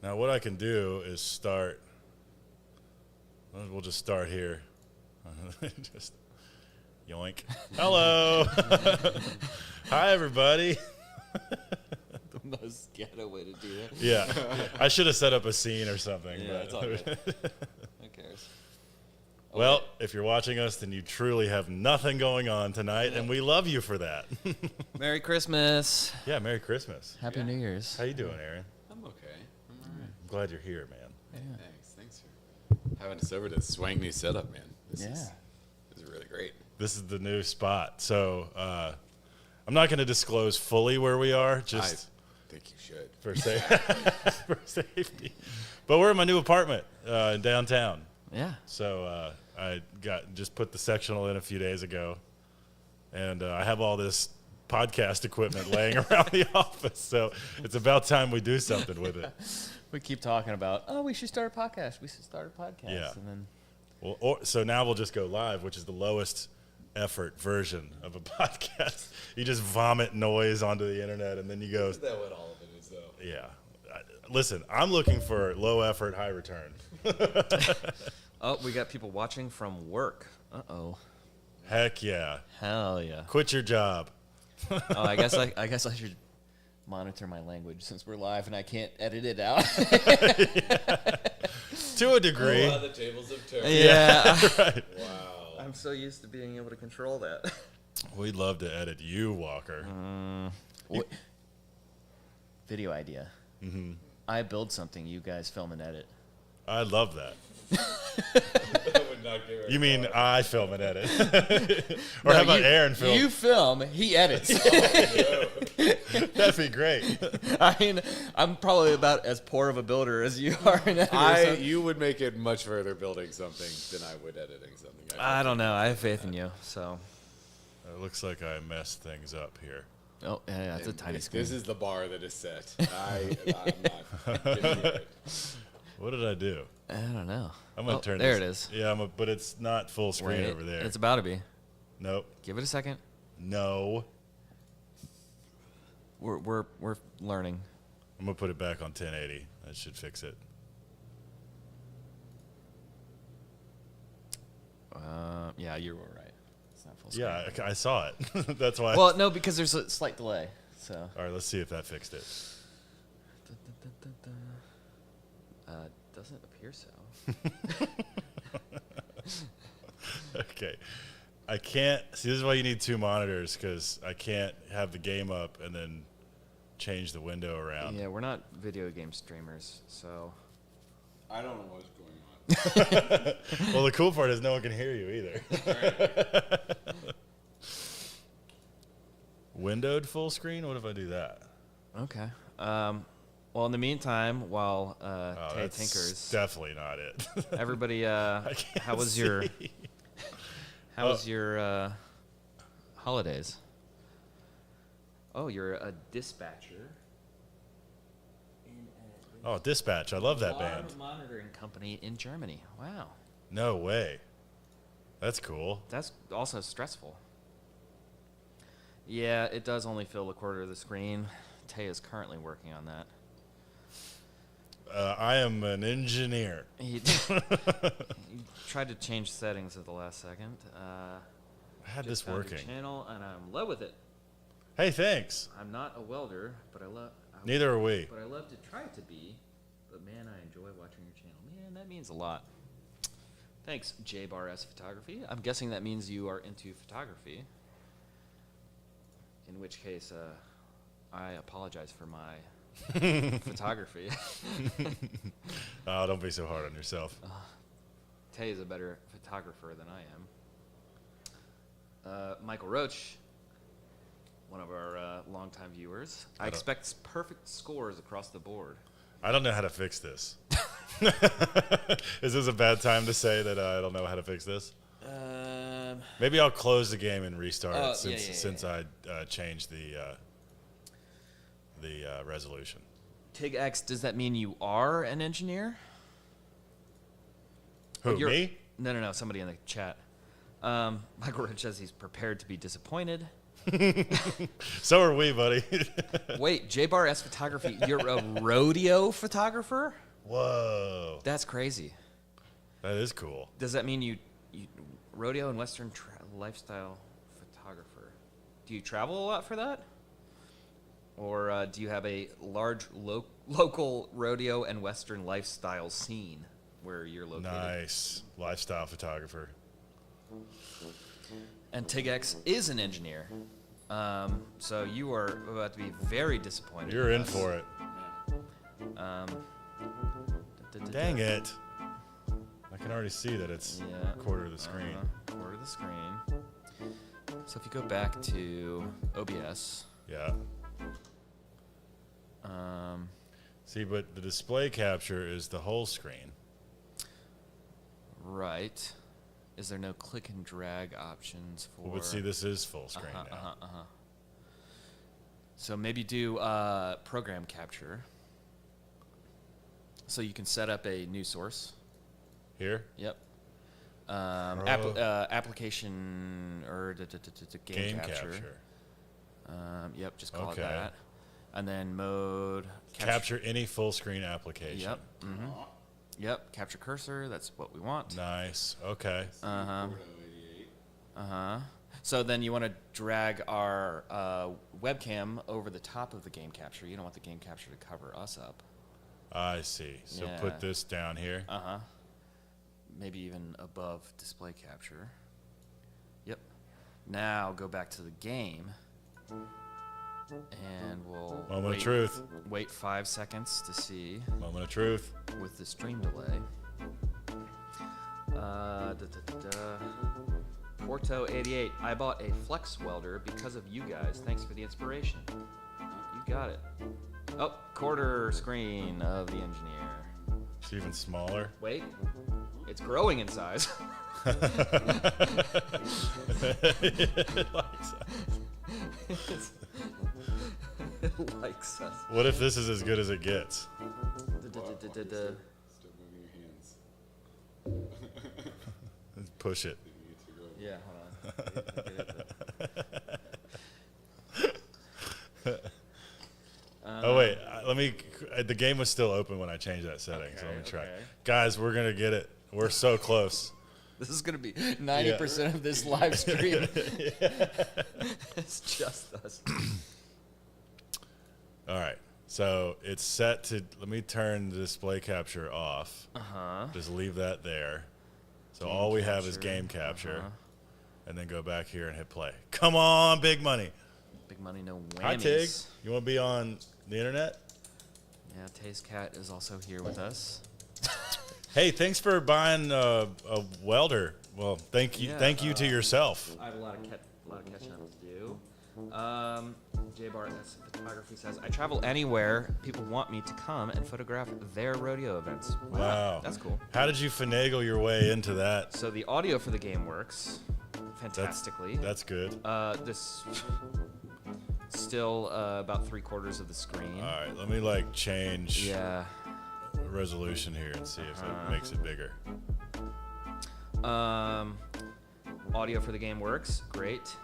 Now what I can do is start. We'll just start here. Just yoink. Hello. Hi, everybody. The most ghetto way to do that. Yeah. I should have set up a scene or something. Yeah, but it's all good. Who cares? Well, if you're watching us, then you truly have nothing going on tonight, and we love you for that. Merry Christmas. Yeah, Merry Christmas. Happy New Year's. How you doing, Aaron? I'm okay. I'm all right. I'm glad you're here, man. Yeah. Thanks for having us over to this swank new setup, man. This is really great. This is the new spot. So I'm not going to disclose fully where we are, just I think you should. for safety. But we're in my new apartment in downtown. Yeah. So I just put the sectional in a few days ago, and I have all this podcast equipment laying around the office. So it's about time we do something with it. We keep talking about, we should start a podcast. We should start a podcast. Yeah. And then Well, so now we'll just go live, which is the lowest effort version of a podcast. You just vomit noise onto the internet, and then you go. Is that what all of it is, though? Yeah. Listen, I'm looking for low effort, high return. oh, we got people watching from work. Uh-oh. Heck yeah. Hell yeah. Quit your job. I guess I should monitor my language since we're live and I can't edit it out. To a degree. The tables have turned. Yeah. Right. Wow. I'm so used to being able to control that. We'd love to edit you, Walker. Video idea. Mm-hmm. I build something, you guys film and edit. I love that. That would not get You mean I film and edit? Or No, how about Aaron film? You film, he edits. That'd be great. I mean, I'm probably about as poor of a builder as you are in editor. You would make it much further building something than I would editing something. I don't know. I have faith in you. So. It looks like I messed things up here. Oh, yeah, it's a tiny screen. This is the bar that is set. I'm not getting it. What did I do? I don't know. I'm gonna turn. There this. it is. Yeah, but it's not full screen Wait, over there. It's about to be. Nope. Give it a second. No. We're learning. I'm gonna put it back on 1080. That should fix it. Yeah, you were right. It's not full screen. Yeah, I saw it. That's why. Well, no, because there's a slight delay. So. All right, let's see if that fixed it. Doesn't appear so. Okay. I can't see. This is why you need two monitors, because I can't have the game up and then change the window around. Yeah, we're not video game streamers, so. I don't know what's going on. Well, the cool part is no one can hear you either. Windowed full screen? What if I do that? Okay. Well, in the meantime, while Tay That's tinkers, definitely not it. everybody, I can't how was your see. holidays? Oh, you're a dispatcher. Oh, Dispatch. I love that band. Monitoring company in Germany. Wow. No way. That's cool. That's also stressful. Yeah, it does only fill a quarter of the screen. Tay is currently working on that. I am an engineer. He tried to change settings at the last second. I had Just this found your working. channel, and I'm in love with it. Hey, thanks. I'm not a welder, but I love. Neither are we. But I love to try to be. But man, I enjoy watching your channel. Man, that means a lot. Thanks, JBarS Photography. I'm guessing that means you are into photography. In which case, I apologize for my photography. Oh, don't be so hard on yourself. Tay is a better photographer than I am. Michael Roach, one of our longtime viewers. I expect perfect scores across the board. I don't know how to fix this. Is this a bad time to say that I don't know how to fix this? Maybe I'll close the game and restart it since I changed the resolution. TigX, does that mean you are an engineer? Who, me? No, somebody in the chat. Michael Rich says he's prepared to be disappointed. So are we, buddy. Wait, J-Bar S Photography, you're a rodeo photographer? Whoa. That's crazy. That is cool. Does that mean you rodeo and Western lifestyle photographer? Do you travel a lot for that? Or do you have a large local rodeo and Western lifestyle scene where you're located? Nice. Lifestyle photographer. And TigX is an engineer. So you are about to be very disappointed. You're in for it. Dang it. I can already see that it's a quarter of the screen. Quarter of the screen. So if you go back to OBS. Yeah. See, but the display capture is the whole screen. Right. Is there no click and drag options for... But see, this is full screen now. So maybe do program capture. So you can set up a new source. Here? Yep. Application or game capture. Yep, just call it that. And then mode... Capture any full screen application. Yep. Mm-hmm. Yep, capture cursor, that's what we want. Nice, okay. So then you want to drag our webcam over the top of the game capture. You don't want the game capture to cover us up. I see. So put this down here. Maybe even above display capture. Yep. Now go back to the game. And we'll Moment of truth. Wait 5 seconds to see. Moment of truth. With the stream delay. Porto88. I bought a flex welder because of you guys. Thanks for the inspiration. You got it. Oh, quarter screen of the Enjenir. It's even smaller. Wait. It's growing in size. It likes us. What if this is as good as it gets? Start moving your hands. Push it. Yeah, hold on. Oh wait, let me. The game was still open when I changed that setting, so let me try. Guys, we're gonna get it. We're so close. This is gonna be 90% of this live stream. It's just us. All right, so it's set to. Let me turn the display capture off. Just leave that there. So all we have is game capture, and then go back here and hit play. Come on, big money. Big money, no whammies. Hi, Tig. You want to be on the internet? Yeah, Tay's cat is also here with us. Hey, thanks for buying a welder. Well, thank you to yourself. I have a lot of catching up to do. J-Bar S Photography says, I travel anywhere people want me to come and photograph their rodeo events. Wow. That's cool. How did you finagle your way into that? So the audio for the game works fantastically. That's good. This still about 3/4 of the screen. All right, let me change the resolution here and see if it makes it bigger. Audio for the game works. Great.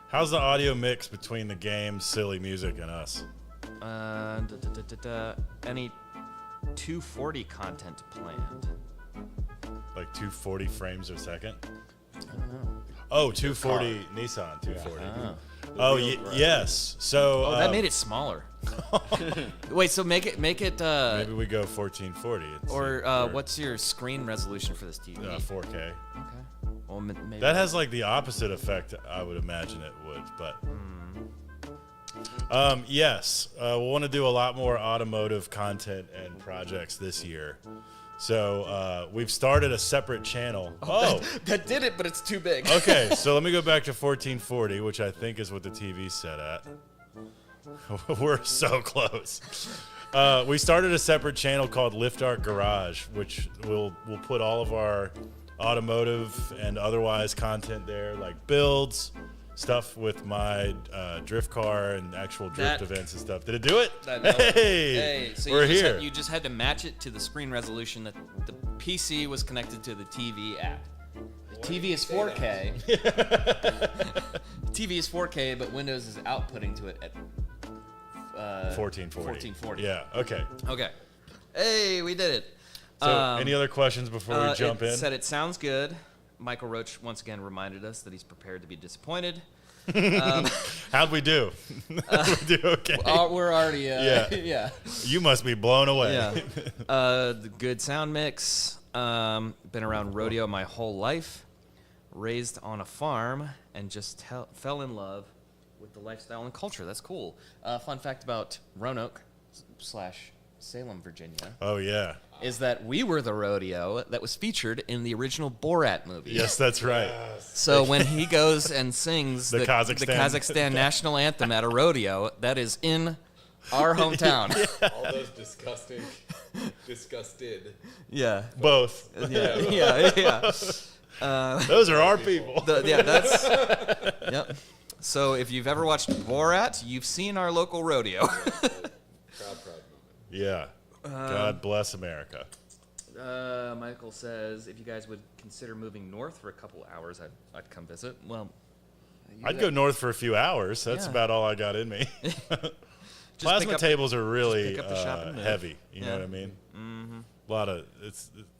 How's the audio mix between the game, silly music, and us? Any 240 content planned? Like 240 frames a second? I don't know. Oh, 240 Nissan 240. Oh, yes. So that made it smaller. Wait, so make it. maybe we go 1440. Or what's your screen resolution for this TV? 4K. Okay. Well, maybe that has the opposite effect. I would imagine it would, but. Yes, we'll want to do a lot more automotive content and projects this year. So we've started a separate channel. That did it, but it's too big. Okay, so let me go back to 1440, which I think is what the TV's set at. We're so close. We started a separate channel called Lift Art Garage, which we'll put all of our automotive and otherwise content there, like builds, stuff with my drift car and actual drift events and stuff. Did it do it? Hey, so we're here. You just had to match it to the screen resolution that the PC was connected to the TV at. TV is 4K. TV is 4K, but Windows is outputting to it at 1440. Yeah. Okay. Okay. Hey, we did it. So, any other questions before we jump in? Said it sounds good. Michael Roach once again reminded us that he's prepared to be disappointed. How'd we do? We do okay. We're already, yeah. You must be blown away. Yeah. The good sound mix. Been around rodeo my whole life. Raised on a farm and just fell in love with the lifestyle and culture. That's cool. Fun fact about Roanoke / Salem, Virginia. Oh, yeah. Is that we were the rodeo that was featured in the original Borat movie. Yes, that's right. So when he goes and sings the Kazakhstan national anthem at a rodeo, that is in our hometown. All those disgusted. Yeah. Both. Yeah. Those are our people. Yep. So if you've ever watched Borat, you've seen our local rodeo. Proud moment. Yeah. God bless America. Michael says, if you guys would consider moving north for a couple hours, I'd come visit. Well, I'd go north for a few hours. That's about all I got in me. Plasma tables are really heavy. You know what I mean? Mm-hmm. A lot of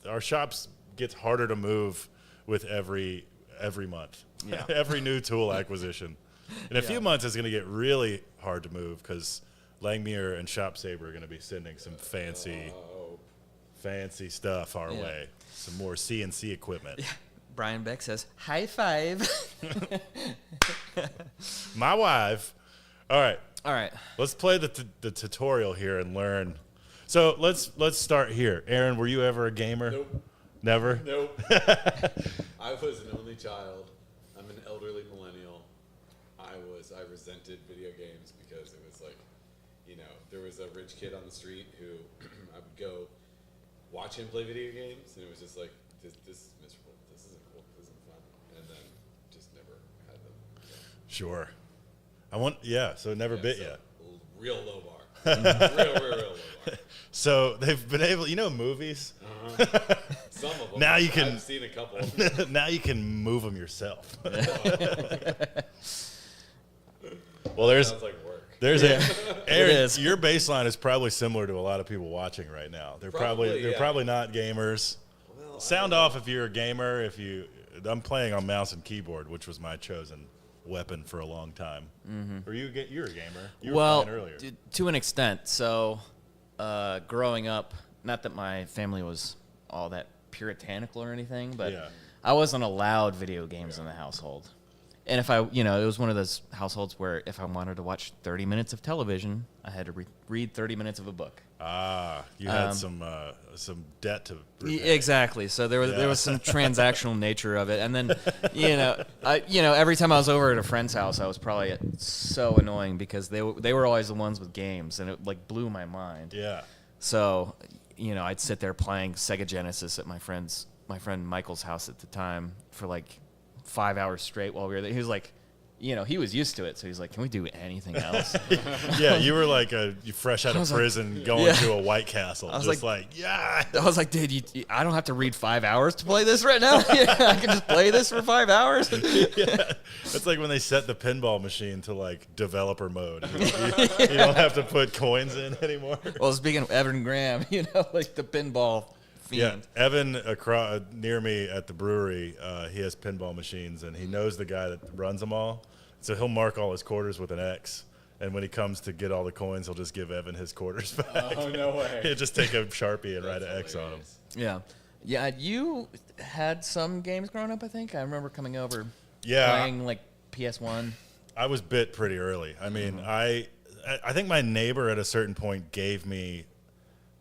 our shops gets harder to move with every month. Yeah. Every new tool acquisition. In a few months, it's going to get really hard to move because Langmuir and Shop Saber are going to be sending some fancy stuff our way. Some more CNC equipment. Yeah. Brian Beck says, high five. My wife. All right. Let's play the tutorial here and learn. So let's start here. Aaron, were you ever a gamer? Nope. Never? Nope. I was an only child. I'm an elderly millennial. I resented video games because it was like, there was a rich kid on the street who I would go watch him play video games, and it was just like, this is miserable. This isn't cool. This isn't fun. And then just never had them. Sure. So never bit yet. Real low bar. real low bar. So they've been able, movies. Some of them. Now you can. I've seen a couple. Now you can move them yourself. Well, sounds like work. Aaron, your baseline is probably similar to a lot of people watching right now. They're probably not gamers. Well, sound off if you're a gamer. I'm playing on mouse and keyboard, which was my chosen weapon for a long time. Mm-hmm. Or you're a gamer. You were playing earlier. To an extent. So, growing up, not that my family was all that puritanical or anything, but I wasn't allowed video games in the household. And if it was one of those households where if I wanted to watch 30 minutes of television, I had to read 30 minutes of a book. You had some debt to repay. Exactly. So there was some transactional nature of it. And then, every time I was over at a friend's house, I was probably so annoying because they were always the ones with games, and it blew my mind. Yeah. So, I'd sit there playing Sega Genesis at my friend Michael's house at the time for 5 hours straight while we were there. He was like, he was used to it, so he's like, can we do anything else? Yeah, you were like you fresh out of prison going to a White Castle. I was I was like, dude, I don't have to read 5 hours to play this right now. I can just play this for 5 hours. Yeah. It's like when they set the pinball machine to developer mode. You don't have to put coins in anymore. Well, speaking of Evan Graham, the pinball fiend. Yeah, Evan near me at the brewery, he has pinball machines, and he knows the guy that runs them all. So he'll mark all his quarters with an X, and when he comes to get all the coins, he'll just give Evan his quarters back. Oh, no way. He'll just take a Sharpie and write an X on them. Yeah. Yeah, you had some games growing up, I think. I remember coming over playing, PS1. I was bit pretty early. I mean, I think my neighbor at a certain point gave me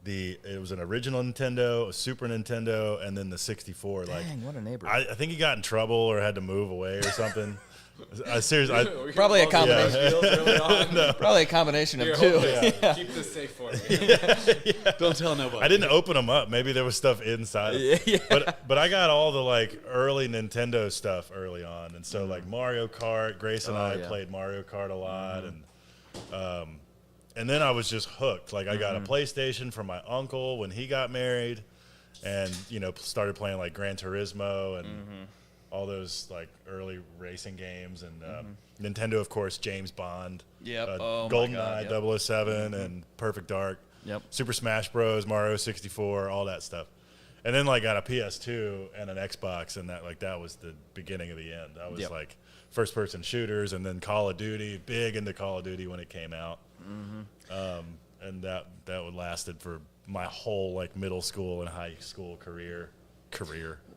it was an original Nintendo, a Super Nintendo, and then the 64. Dang, what a neighbor. I think he got in trouble or had to move away or something. Seriously, probably a combination. No. Probably a combination of two. Keep this safe for me. Don't tell nobody. I didn't open them up. Maybe there was stuff inside. But I got all the early Nintendo stuff early on, and so Mario Kart. Grace and I played Mario Kart a lot, and then I was just hooked. I got a PlayStation from my uncle when he got married, and started playing Gran Turismo and. all those like early racing games, and Nintendo, of course, James Bond, Yep. GoldenEye, Yep. 007, and Perfect Dark. Yep. Super Smash Bros, Mario 64, all that stuff. And then like got a PS2 and an Xbox, and that was the beginning of the end. I was like first person shooters, and then Call of Duty, big into Call of Duty when it came out. And that lasted for my whole like middle school and high school career.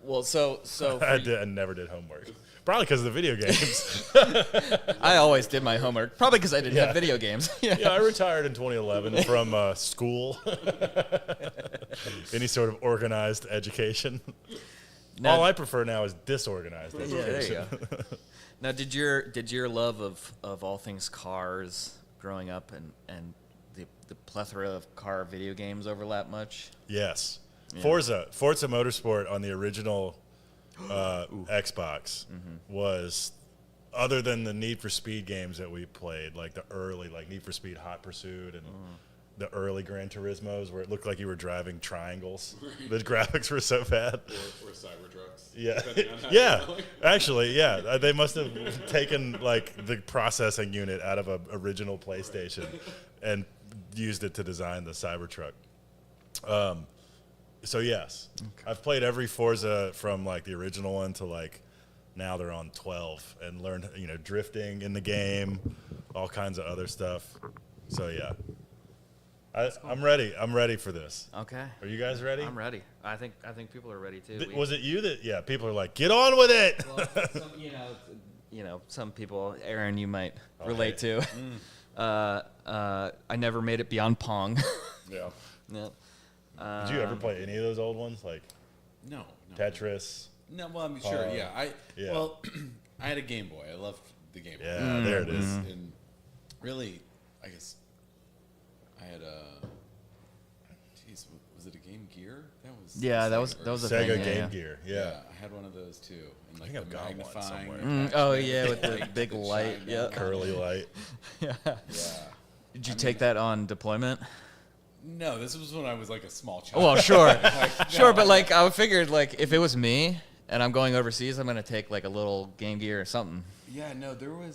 Well, so I never did homework. Probably because of the video games. I always did my homework, probably because I didn't have video games. Yeah, I retired in 2011 from school. Any sort of organized education. Now, All I prefer now is disorganized there education. you go. Now, did your love of all things cars growing up and the plethora of car video games overlap much? Yes. Yeah. Forza Motorsport on the original Xbox was, other than the Need for Speed games that we played, like the early like Need for Speed Hot Pursuit and the early Gran Turismos where it looked like you were driving triangles. The graphics were so bad. Or Cybertrucks. Yeah. Yeah. Actually, yeah. They must have taken like the processing unit out of an original PlayStation and used it to design the Cybertruck. So yes, I've played every Forza from like the original one to like now they're on 12 and learned, drifting in the game, all kinds of other stuff. So yeah, I'm ready. I'm ready for this. Okay. Are you guys ready? I'm ready. I think people are ready too. Was it you that? Yeah, people are like, get on with it. Well, some people, Aaron, you might relate to. I never made it beyond Pong. Yeah. Yep. Did you ever play any of those old ones like No. Tetris? No, well, I mean, sure, yeah. Well, I had a Game Boy. I loved the Game Boy. Yeah, there it is. And really, I guess I had a. Jeez, was it a Game Gear? That was a Sega thing, Game Gear. Yeah. I had one of those too. And like think I've the got one magnifying. somewhere. Oh yeah, with the like, big the light. shine Yeah. down. Curly light. Yeah. Yeah. Did you take that on deployment? No, this was when I was like a small child. Well, sure, Like, sure, no, but like I figured, like if it was me and I'm going overseas, I'm gonna take like a little Game Gear or something. Yeah, no, there really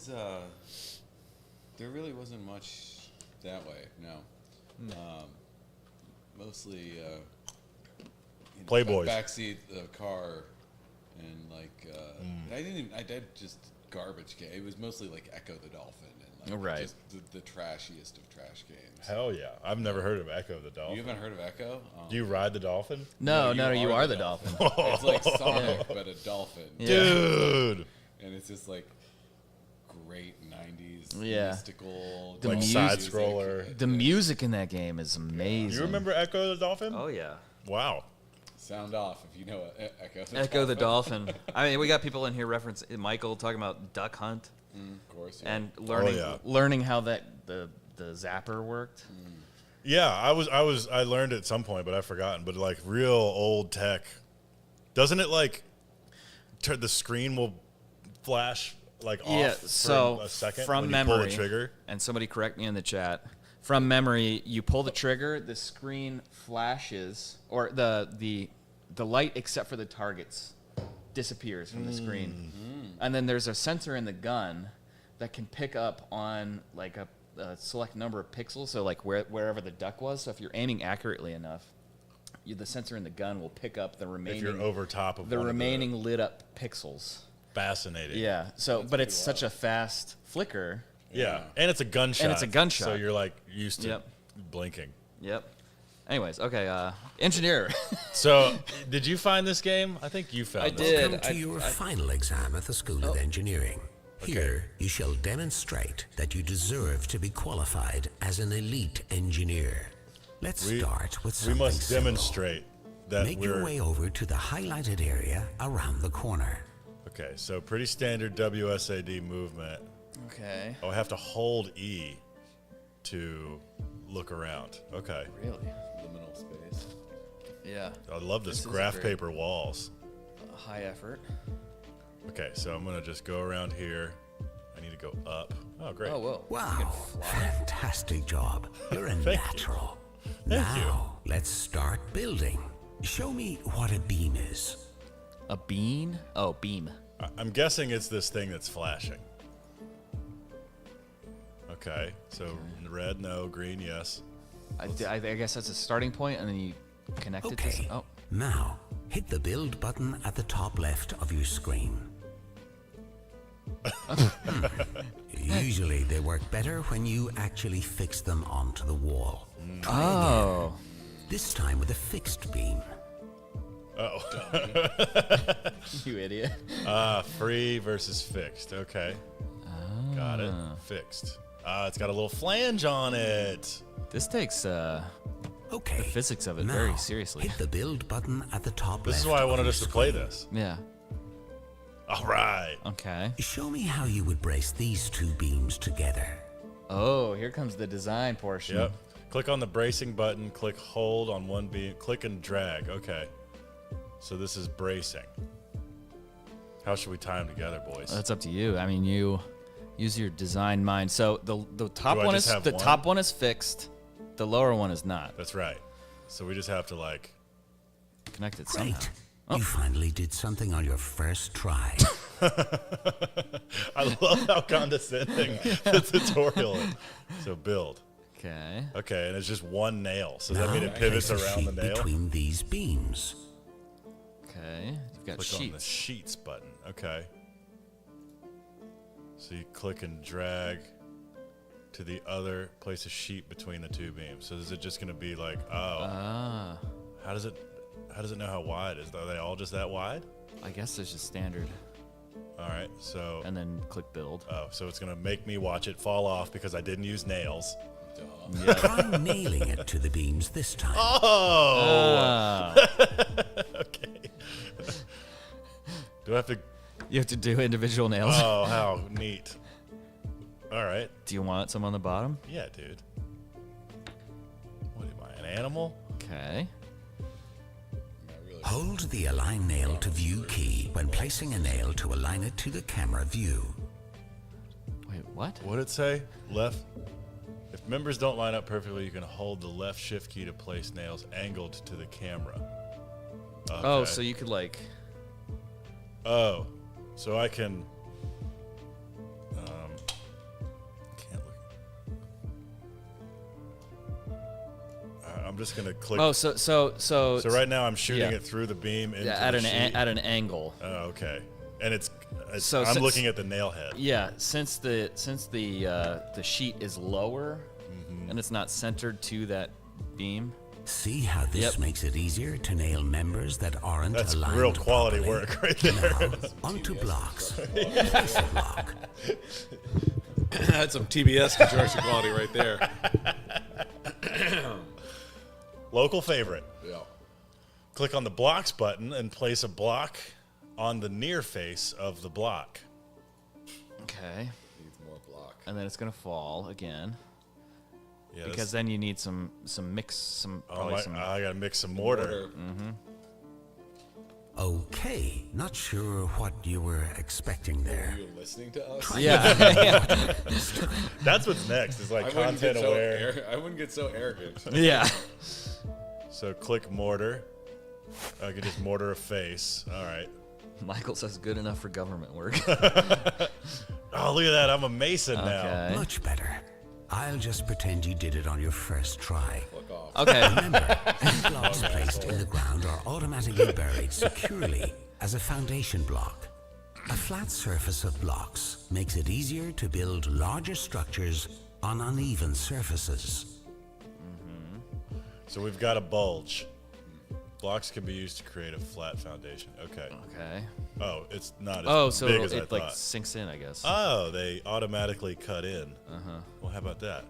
wasn't much that way. No, mostly Playboys. backseat of the car, and like I did just garbage game. It was mostly like Echo the Dolphin and like Right. just the trashiest of trash games. Hell yeah. I've never heard of Echo the Dolphin. You haven't heard of Echo? Do you ride the dolphin? No, you are the dolphin. It's like Sonic, but a dolphin. Yeah. Dude. And it's just like great 90s Yeah. mystical The Like music- side scroller. The music in that game is amazing. You remember Echo the Dolphin? Oh yeah. Wow. Sound off if you know Echo. Echo the Dolphin. I mean, we got people in here reference Michael talking about Duck Hunt Of course. Yeah. and yeah. learning how the zapper worked. Yeah, I learned it at some point, but I've forgotten. But like real old tech, doesn't it like the screen will flash like off for a second from when memory, you pull the trigger? and somebody correct me in the chat. From memory, you pull the trigger, the screen flashes, or the light except for the targets disappears from the screen, and then there's a sensor in the gun that can pick up on like a select number of pixels, so like wherever the duck was. So if you're aiming accurately enough, the sensor in the gun will pick up the remaining If you're over top of the one of remaining lit up pixels. fascinating. Yeah. So, but it's such a fast flicker. Yeah, and it's a gunshot. And it's a gunshot. So you're like used to Yep. blinking. Yep. Anyways, okay. Enjenir. So, did you find this game? I think you found I this. did. Welcome to your final exam at the School of Engineering. Here, you shall demonstrate that you deserve to be qualified as an elite engineer. Let's start with We something must simple. demonstrate that Make your way over to the highlighted area around the corner. Okay, so pretty standard WSAD movement. Okay. Oh, I have to hold E to look around. Okay. Really? liminal space. Yeah. I love this This is graph great. paper walls. High effort. Okay, so I'm going to just go around here. I need to go up. Oh, great. Oh, whoa. Wow, fantastic job. You're a Thank you. natural. Thank Now, let's start building. Show me what a beam is. A bean? Oh, beam. I'm guessing it's this thing that's flashing. Okay, so red, no. Green, yes. I guess that's a starting point, and then you connect it to Okay, now hit the build button at the top left of your screen. Usually they work better when you actually fix them onto the wall. Try again. This time with a fixed beam. You idiot. Free versus fixed. Okay. Got it. Fixed. It's got a little flange on it. This takes Okay. the physics of it now, very seriously. hit the build button at the top This left. is why I of wanted your us to play screen. this. Yeah. All right. Okay. Show me how you would brace these two beams together. Oh, here comes the design portion. Yep. Click on the bracing button. Click hold on one beam. Click and drag. Okay. So this is bracing. How should we tie them together, boys? That's up to you. I mean, you use your design mind. So the top Do I one just is have the one? top one is fixed. The lower one is not. That's right. So we just have to like. Connect it Great. somehow. You finally did something on your first try. I love how condescending the tutorial is. So build. Okay. Okay, and it's just one nail. So does Now that mean it pivots place a around the sheet nail? between these beams. Okay. You've got Click on the sheets. sheets button. Okay. So you click and drag to the other, place a sheet between the two beams. So is it just going to be like, how does it know how wide it is? Are they all just that wide? I guess there's just standard. All right. So And then click build. so it's going to make me watch it fall off because I didn't use nails. Try nailing it to the beams this time. Oh. Okay. Do I have to? You have to do individual nails. Oh, how neat. All right. Do you want some on the bottom? Yeah, dude. What am I, an animal? Okay. Hold the align nail to view key when placing a nail to align it to the camera view. Wait, what? What did it say? Left. If members don't line up perfectly, you can hold the left shift key to place nails angled to the camera. Okay. Oh, so you could like. Oh, so I can. Can't look. I'm just gonna click. Oh, so right now I'm shooting yeah. it through the beam into at the an sheet. at an angle. Oh, okay. And it's So I'm since- looking at the nail head. Yeah, since the sheet is lower Mm-hmm. and it's not centered to that beam. See how this Yep. makes it easier to nail members that aren't That's aligned real quality properly? work right there. Now, onto blocks. Place a block. That's some TBS construction quality right there. Local favorite. Yeah. Click on the blocks button and place a block on the near face of the block. Okay. Needs more block. And then it's gonna fall again. Yeah, Because then you need some mix, probably some. I gotta mix some mortar. Okay, not sure what you were expecting there. Are you listening to us? Yeah. That's what's next. Is like content aware. I wouldn't get so arrogant. Yeah. So click mortar. I could just mortar a face. All right. Michael says good enough for government work. Oh, look at that. I'm a mason now. Okay. Much better. I'll just pretend you did it on your first try. Fuck off. Okay. Remember, any blocks placed in the ground are automatically buried securely as a foundation block. A flat surface of blocks makes it easier to build larger structures on uneven surfaces. So we've got a bulge. Blocks can be used to create a flat foundation. Okay. Okay. Oh, it's not as Oh, so big as I it like thought. sinks in, I guess. Oh, they automatically cut in. Well, how about that?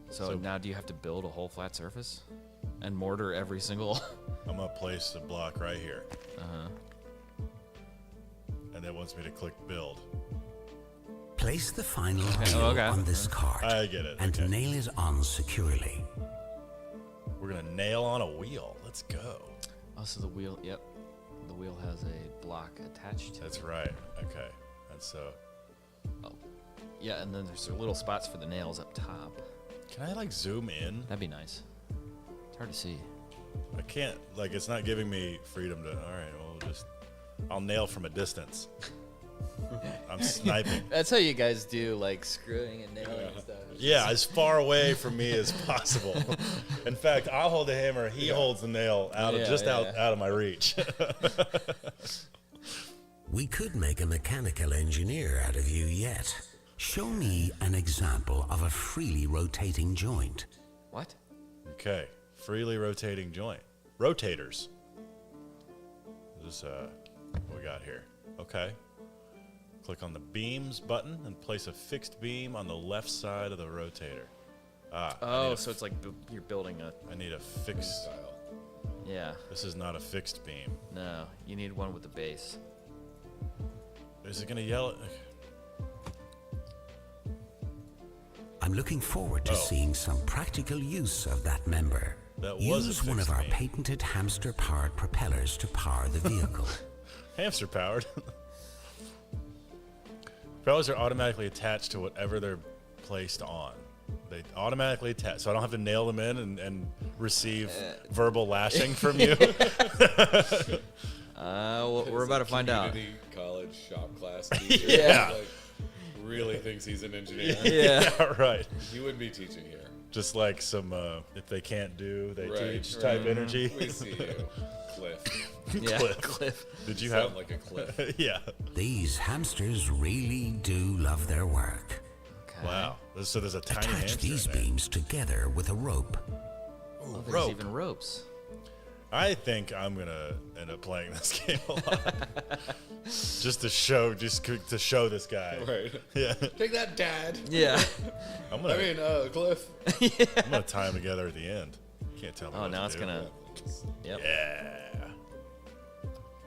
So now do you have to build a whole flat surface and mortar every single? I'm gonna place the block right here. And it wants me to click build. Place the final nail okay. on this card I get it. and Okay. nail it on securely. We're gonna nail on a wheel. Let's go. Oh, so the wheel. Yep. The wheel has a block attached to it. That's right. Okay. And so, Yeah, and then there's little spots for the nails up top. can I like zoom in? That'd be nice. It's hard to see. I can't. Like, it's not giving me freedom to. All right. Well, we'll just. I'll nail from a distance. I'm sniping. That's how you guys do, like, screwing and nailing and stuff. Yeah, as far away from me as possible. In fact, I'll hold the hammer. He holds the nail out of my reach. We could make a mechanical engineer out of you yet. Show me an example of a freely rotating joint. What? Okay, freely rotating joint. Rotators. This what we got here. Okay. Click on the beams button and place a fixed beam on the left side of the rotator. Oh, so it's like you're building a... I need a fixed style. Yeah. This is not a fixed beam. No, you need one with a base. Is it going to yell at... I'm looking forward to seeing some practical use of that member. That was Use one of our patented hamster-powered propellers to power the vehicle. Hamster-powered? Propellers are automatically attached to whatever they're placed on. They automatically attach, so I don't have to nail them in and receive verbal lashing from you. Well, we're about to find out. Community college shop class teacher. Yeah. Like, really thinks he's an engineer. Yeah, right. He wouldn't be teaching here. Just like some, if they can't do, they teach Right. type energy. We see you, Cliff. Yeah, Cliff. Did you Sound have like a cliff? Yeah. These hamsters really do love their work. Okay. Wow. So there's a tiny Attach hamster these in there. beams together with a rope. Oh, there's rope. even ropes. I think I'm gonna end up playing this game a lot, just to show this guy. Right. Yeah. Take that, Dad. Yeah. I'm gonna Cliff. I'm gonna tie him together at the end. Can't tell me. Oh, what now to it's do. gonna... Yep. Yeah.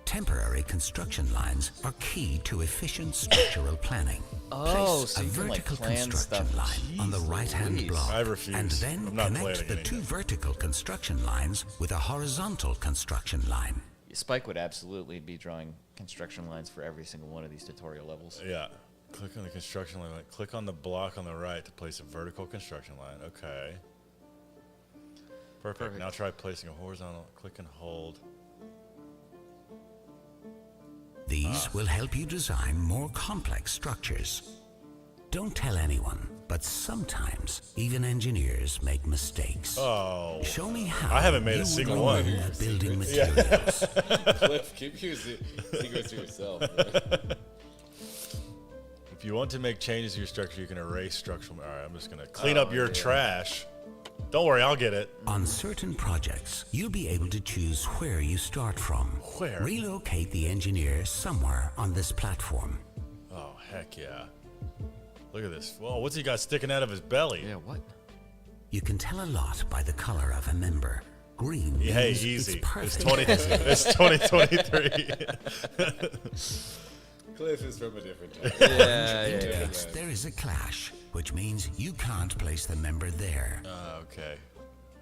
Temporary construction lines are key to efficient structural planning. Oh, Place so a you can, like, vertical plan construction stuff. line on the right-hand Louise. block, I refuse. and then I'm not connect planning the anything. two vertical construction lines with a horizontal construction line. Spike would absolutely be drawing construction lines for every single one of these tutorial levels. Yeah. Click on the construction line. Click on the block on the right to place a vertical construction line. Okay. Perfect. Now try placing a horizontal. Click and hold. These will help you design more complex structures. Don't tell anyone, but sometimes even engineers make mistakes. Oh. Show me how. I haven't made a you single would one. learn building materials. Cliff, keep your secrets to yourself. If you want to make changes to your structure, you can erase structural. All right, I'm just gonna clean up your trash. Don't worry, I'll get it. On certain projects, you'll be able to choose where you start from. Where? Relocate the engineer somewhere on this platform. Oh, heck yeah. Look at this. Whoa, what's he got sticking out of his belly? Yeah, what? You can tell a lot by the color of a member. Green means Hey, it's easy. It's perfect. It's 2023. Cliff is from a different time. Yeah, Indicates there is a clash, which means you can't place the member there. Okay.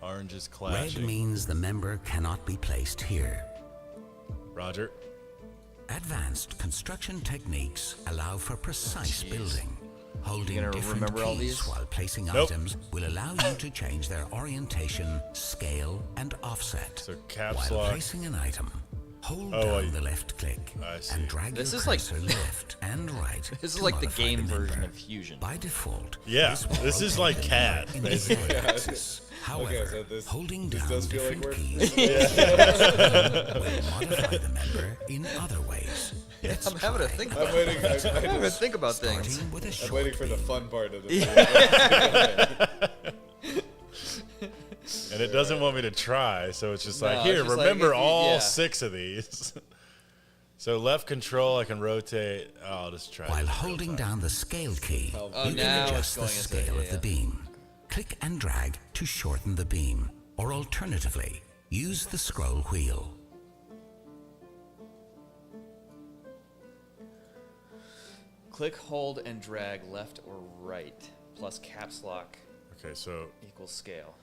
Orange is Red clashing. means the member cannot be placed here. Roger. Advanced construction techniques allow for precise building. Holding gonna different remember all keys these? while placing Nope. items will allow you to change their orientation, scale, and offset. So caps While lock. placing an item, hold Oh, down the left click I see. and drag This your is like- cursor left and right. This is to like the modify game member. version of Fusion. By default, Yeah, this will this is rotate like the CAD, member in the basically. forward axis. However, so this holding down does feel like different work. keys will modify the member in other ways. Let's I'm having to try. think I'm about waiting. I'm having to think about things. Starting with a I'm short waiting for the beam. fun part of the And it doesn't want me to try, so it's just like, No, here, it's just like remember if you- all yeah. 6 of these. So left control, I can rotate. Oh, I'll just try. While this real holding time. down the scale key, Oh, you now can it's adjust the going into- scale of yeah. the beam. Click and drag to shorten the beam, or alternatively, use the scroll wheel. Click, hold, and drag left or right, plus caps lock Okay, so equals scale.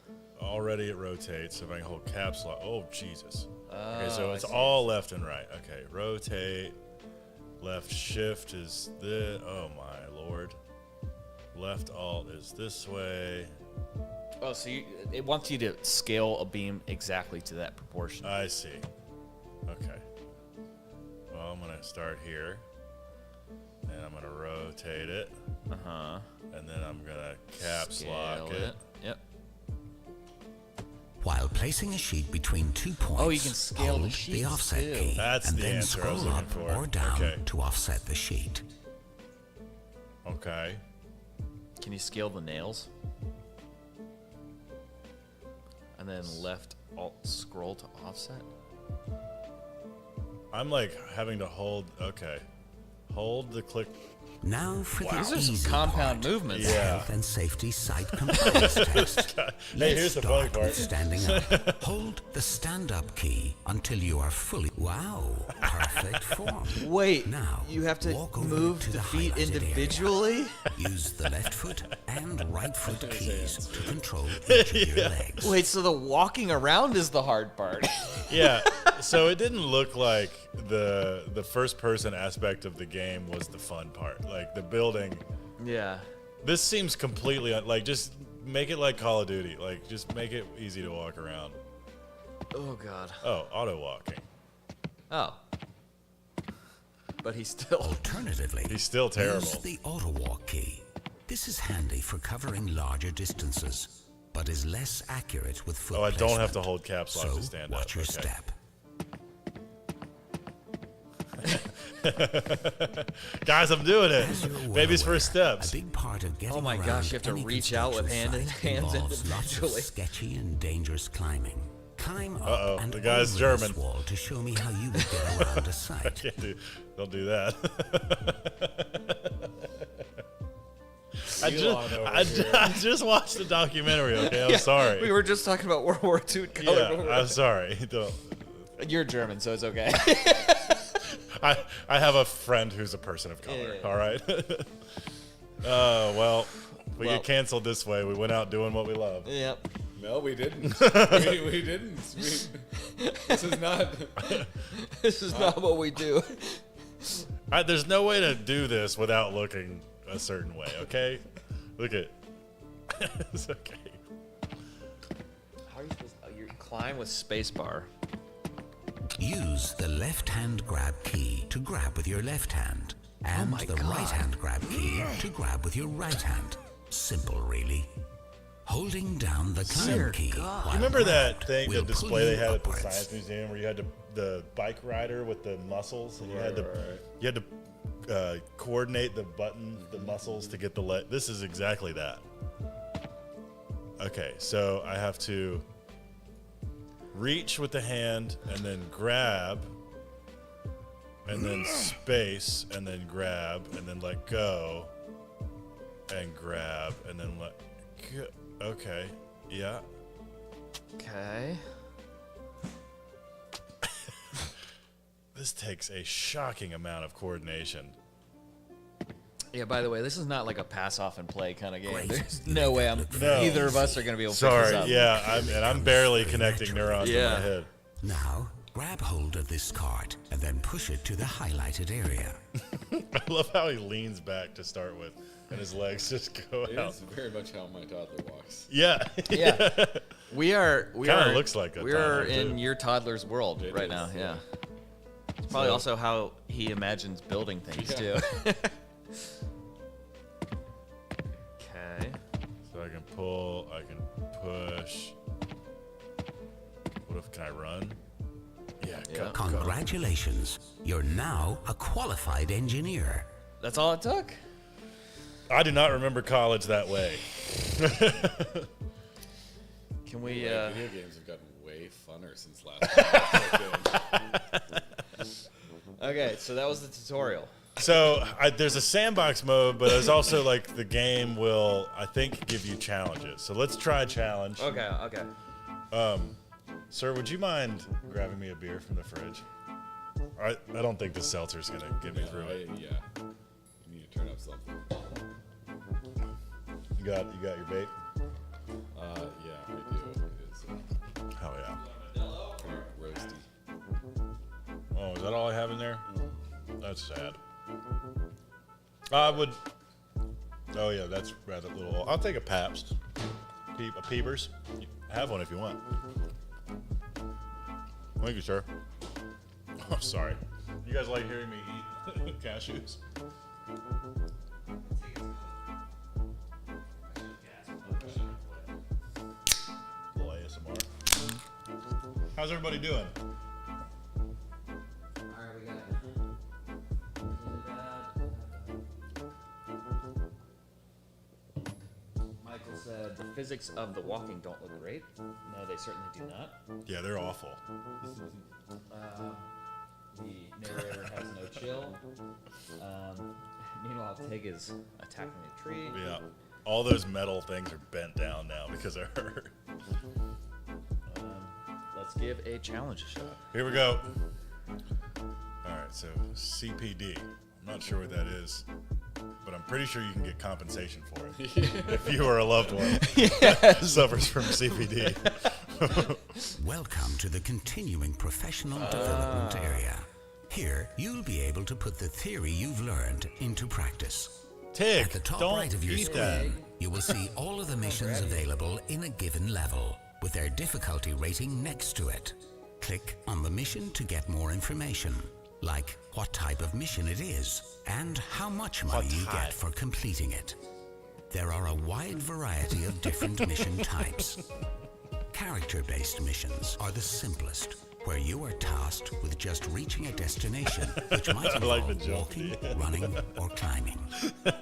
already it rotates. So if I can hold caps lock. Oh, Jesus. Okay, so I it's see. all left and right. Okay, rotate. Left shift is this. Oh, my Lord. Left alt is this way. Oh, so it wants you to scale a beam exactly to that proportion. I see. Okay. Well, I'm gonna start here, and I'm gonna rotate it. And then I'm gonna caps lock it. Yep. While placing a sheet between 2 points, you can scale the hold sheets the offset too. key, That's and the then answer I was scroll looking up for. or down Okay. to offset the sheet. Okay. Can you scale the nails? And then left alt scroll to offset? I'm like having to hold. Okay. Hold the click. Now for the These are some easy compound part, movements. the Yeah. health and safety site compliance test. Hey, here's the funny Start part. with standing up. Hold the stand-up key until you are fully... Wow, perfect form. Wait, Now, you have to walk over move to the the feet highlighted area. individually? Use the left foot and right foot keys to control each of your legs. Wait, so the walking around is the hard part. Yeah. So it didn't look like the first person aspect of the game was the fun part. Like the building. Yeah. This seems completely like just make it like Call of Duty. Like just make it easy to walk around. Oh, God. Oh, auto walking. Oh. But he's still... Alternatively, He's still terrible. use the auto walk key. This is handy for covering larger distances, but is less accurate with foot Oh, I don't have placement. to hold caps lock So to stand watch up. your Okay. step. Guys, I'm doing it. As you're well Baby's aware, first steps. A big part of getting Oh my around gosh, you have to any reach out with construction hands site involves lots of individually. sketchy and dangerous climbing. Climb up Uh-oh, and the guy's over German. this wall to show me how you would get around a site. Can't do, don't do that. I just watched the documentary, okay? I'm sorry. We were just talking about World War II color. Yeah, I'm sorry. Don't. You're German, so it's okay. I have a friend who's a person of color, Yeah. all right? Well, we Well- get canceled this way. We went out doing what we love. Yep. No, we didn't. we didn't. This is not. This is not what we do. There's no way to do this without looking a certain way, okay? Look at it's okay. How are you supposed to... You climb with spacebar. Use the left-hand grab key to grab with your left hand, and my the God. right-hand grab key to grab with your right hand. Simple, really. Holding down the climb key. while Remember that grabbed thing, the will pull display they you had at the upwards. Science Museum where you had the bike rider with the muscles and you had to coordinate the muscles to get the leg. This is exactly that. Okay, so I have to reach with the hand and then grab and then space and then grab and then let go and grab and then let go. Okay, yeah. Okay. This takes a shocking amount of coordination. Yeah, by the way, this is not like a pass off and play kind of game. Great. There's no way either of us are going to be able to pick Sorry, this up. yeah, I'm barely connecting neurons in Yeah. my head. Now, grab hold of this cart and then push it to the highlighted area. I love how he leans back to start with, and his legs just go It out. is very much how my toddler walks. Yeah, Yeah. We are Kinda looks like a we are toddler, in too. your toddler's world It right is, now. yeah. Yeah. It's probably So- also how he imagines building things Yeah. too. Okay. So I can pull, I can push. What if, can I run? Yeah, Yeah. go. Congratulations, you're now a qualified engineer. That's all it took. I do not remember college that way. Can we? Video games have gotten way funner since last time. Okay, so that was the tutorial. So there's a sandbox mode, but there's also like the game will, I think, give you challenges. So let's try a challenge. Okay. Okay. Sir, would you mind grabbing me a beer from the fridge? I don't think the seltzer's gonna get me through it. Yeah. You need to turn up something. You got your bait? Yeah, I do. It is Hell yeah. kind of roasty. Oh, is that all I have in there? That's sad. I would. Oh yeah, that's rather little. I'll take a Pabst. A Peepers. Have one if you want. Thank you, sir. Oh, sorry. You guys like hearing me eat cashews? Little ASMR. How's everybody doing? Alright, we got Michael said the physics of the walking don't look great. No, they certainly do not. Yeah, they're awful. The narrator has no chill. Meanwhile, Tig is attacking the tree. Yeah. All those metal things are bent down now because of her. Let's give a challenge a shot. Here we go. Alright, so CPD. I'm not sure what that is, but I'm pretty sure you can get compensation for it if you or a loved one suffers from CPD. Welcome to the continuing professional development area. Here, you'll be able to put the theory you've learned into practice. Tig, At the top don't right of your eat screen, that. you will see all of the missions available in a given level, with their difficulty rating next to it. Click on the mission to get more information, like what type of mission it is, and how much money you get for completing it. There are a wide variety of different mission types. Character-based missions are the simplest, where you are tasked with just reaching a destination, which might involve walking, running, or climbing.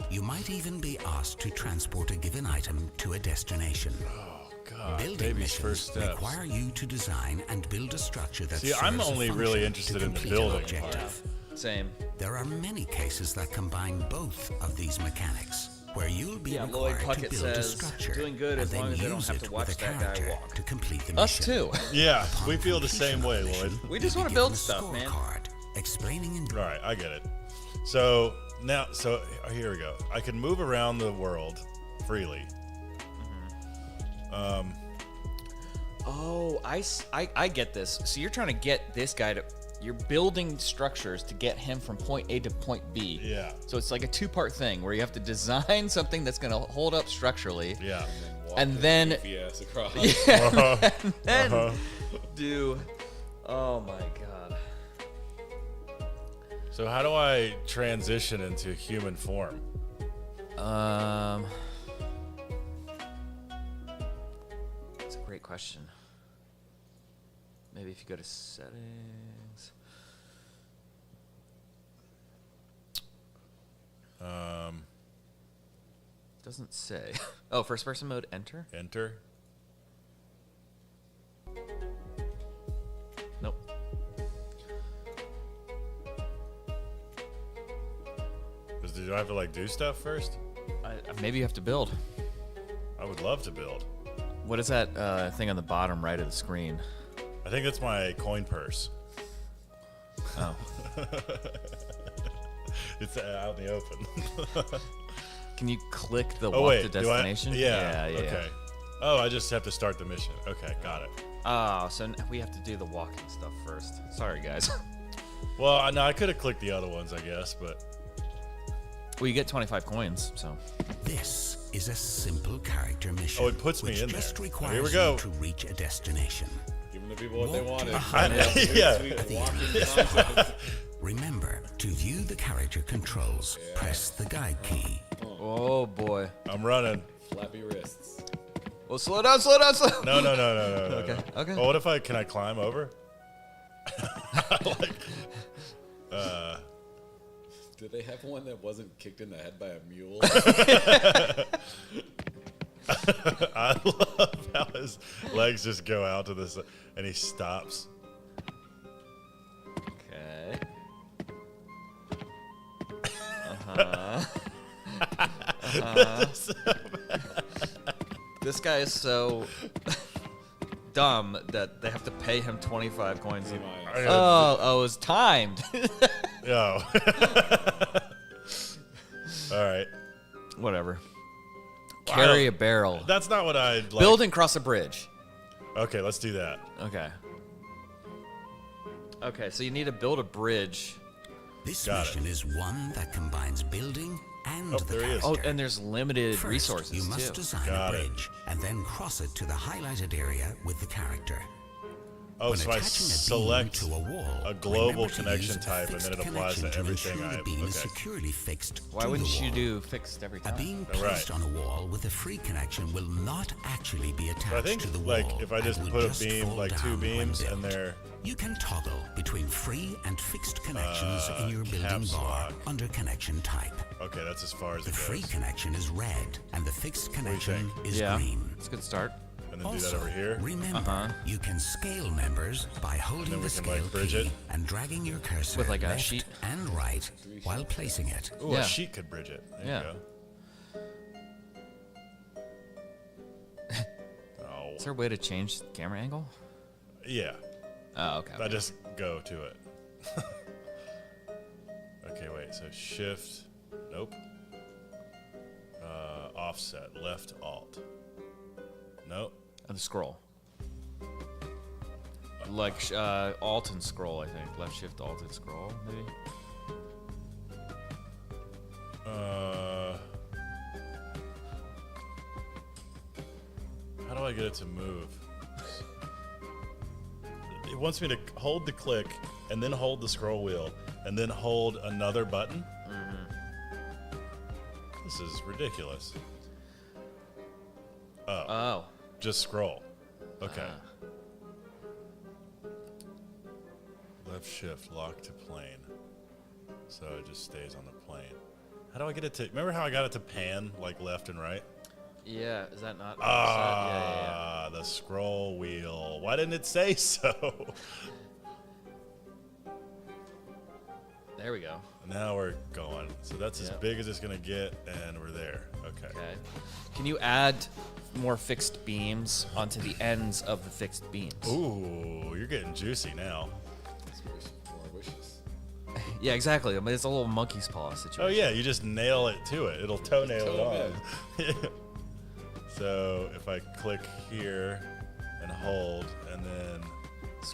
You might even be asked to transport a given item to a destination. Oh, God. Building Baby's missions first steps. require you to design and build a structure that See, serves I'm a only function really to interested in the complete an building objective. Same. There are many cases that combine both of these mechanics, where you'll be Lloyd required to Puckett build a says, structure doing good and as then long as I don't use have it to with watch a that guy character walk. to complete the Us mission. too. Yeah, Upon we feel the completion same of way, the mission, Lloyd. We just you'll wanna be build given a stuff, man. scorecard explaining in Right, I get it. So now, here we go. I can move around the world freely. Oh, I get this. So you're trying to get this guy to... You're building structures to get him from point A to point B. Yeah. So it's like a two-part thing where you have to design something that's going to hold up structurally. Yeah. And then... Goofy ass across. And then do... Oh my god. So how do I transition into human form? That's a great question. Maybe if you go to settings. Doesn't say. Oh, first person mode, enter? Enter. Nope. Do I have to like do stuff first? Maybe you have to build. I would love to build. What is that thing on the bottom right of the screen? I think that's my coin purse. Oh. It's out in the open. Can you click the Oh walk wait, to do I? destination? Yeah. Yeah. Okay. Oh, I just have to start the mission. Okay, got it. Oh, so we have to do the walking stuff first. Sorry, guys. Well, no, I could have clicked the other ones, I guess, but Well, you get 25 coins, so. This is a simple character mission. Oh, it puts me which in there. just requires Here we go. you to reach a destination. Giving the people what they Walk to wanted. the yeah. Sweet walking concept. Remember, to view the character controls, press the guide key. Oh, boy. I'm running. Flappy wrists. Well, slow down, slow down, slow down. No. Okay, no. okay. Well, what if can I climb over? Did they have one that wasn't kicked in the head by a mule? I love how his legs just go out to this and he stops. Okay. This guy is so dumb that they have to pay him 25 coins. Oh, it was timed. Yo. All right. Whatever. I Carry don't- a barrel. That's not what I'd like. Build and cross a bridge. Okay, let's do that. Okay. Okay, so you need to build a bridge. This Got it. mission is one that combines building and Oh, the there he is. character. Oh, and there's limited First, resources you must too. design Got a it. bridge and then cross it to the highlighted area with the character. Oh, When so I attaching a beam select to a wall, a global remember to connection use a type, and then it fixed applies to connection everything ensure I the beam is okay. securely fixed Why to wouldn't the you wall. do fixed every A time? beam Right. placed on a wall with a free connection will not actually be attached So I think to the like wall. if I and just will put a just beam, fall like two down when beams, and built. they're You can toggle between free and fixed connections in your building caps bar lock. under connection type. okay, that's as far as The it free goes. connection is red and the fixed connection think? is Yeah, green. it's a good start. And then do Also, that over here. remember, you can scale members by holding then the we can, scale like, bridge key it. and dragging your cursor With, like, a left sheet. and right while placing it. Ooh, Yeah. a sheet could bridge it. There Yeah. you go. Oh, Is there a way to change the camera angle? yeah. Oh, okay. I just go to it. Okay, wait. So shift. Nope. Offset. Left alt. Nope. The scroll. Like alt and scroll, I think. Left shift, alt and scroll, maybe. How do I get it to move? It wants me to hold the click and then hold the scroll wheel and then hold another button. This is ridiculous. Oh. Just scroll. Okay. Left shift, lock to plane. So it just stays on the plane. How do I get it to? Remember how I got it to pan like left and right? Yeah, is that not? Ah, the scroll wheel. Why didn't it say so? There we go. Now we're going. So that's as Yep. big as it's gonna get, and we're there. Okay. Okay. Can you add more fixed beams onto the ends of the fixed beams? Ooh, you're getting juicy now. More wishes. Yeah, exactly. I mean, it's a little monkey's paw situation. Oh yeah, you just nail it to it. It'll toenail Toe it on. So if I click here and hold, and then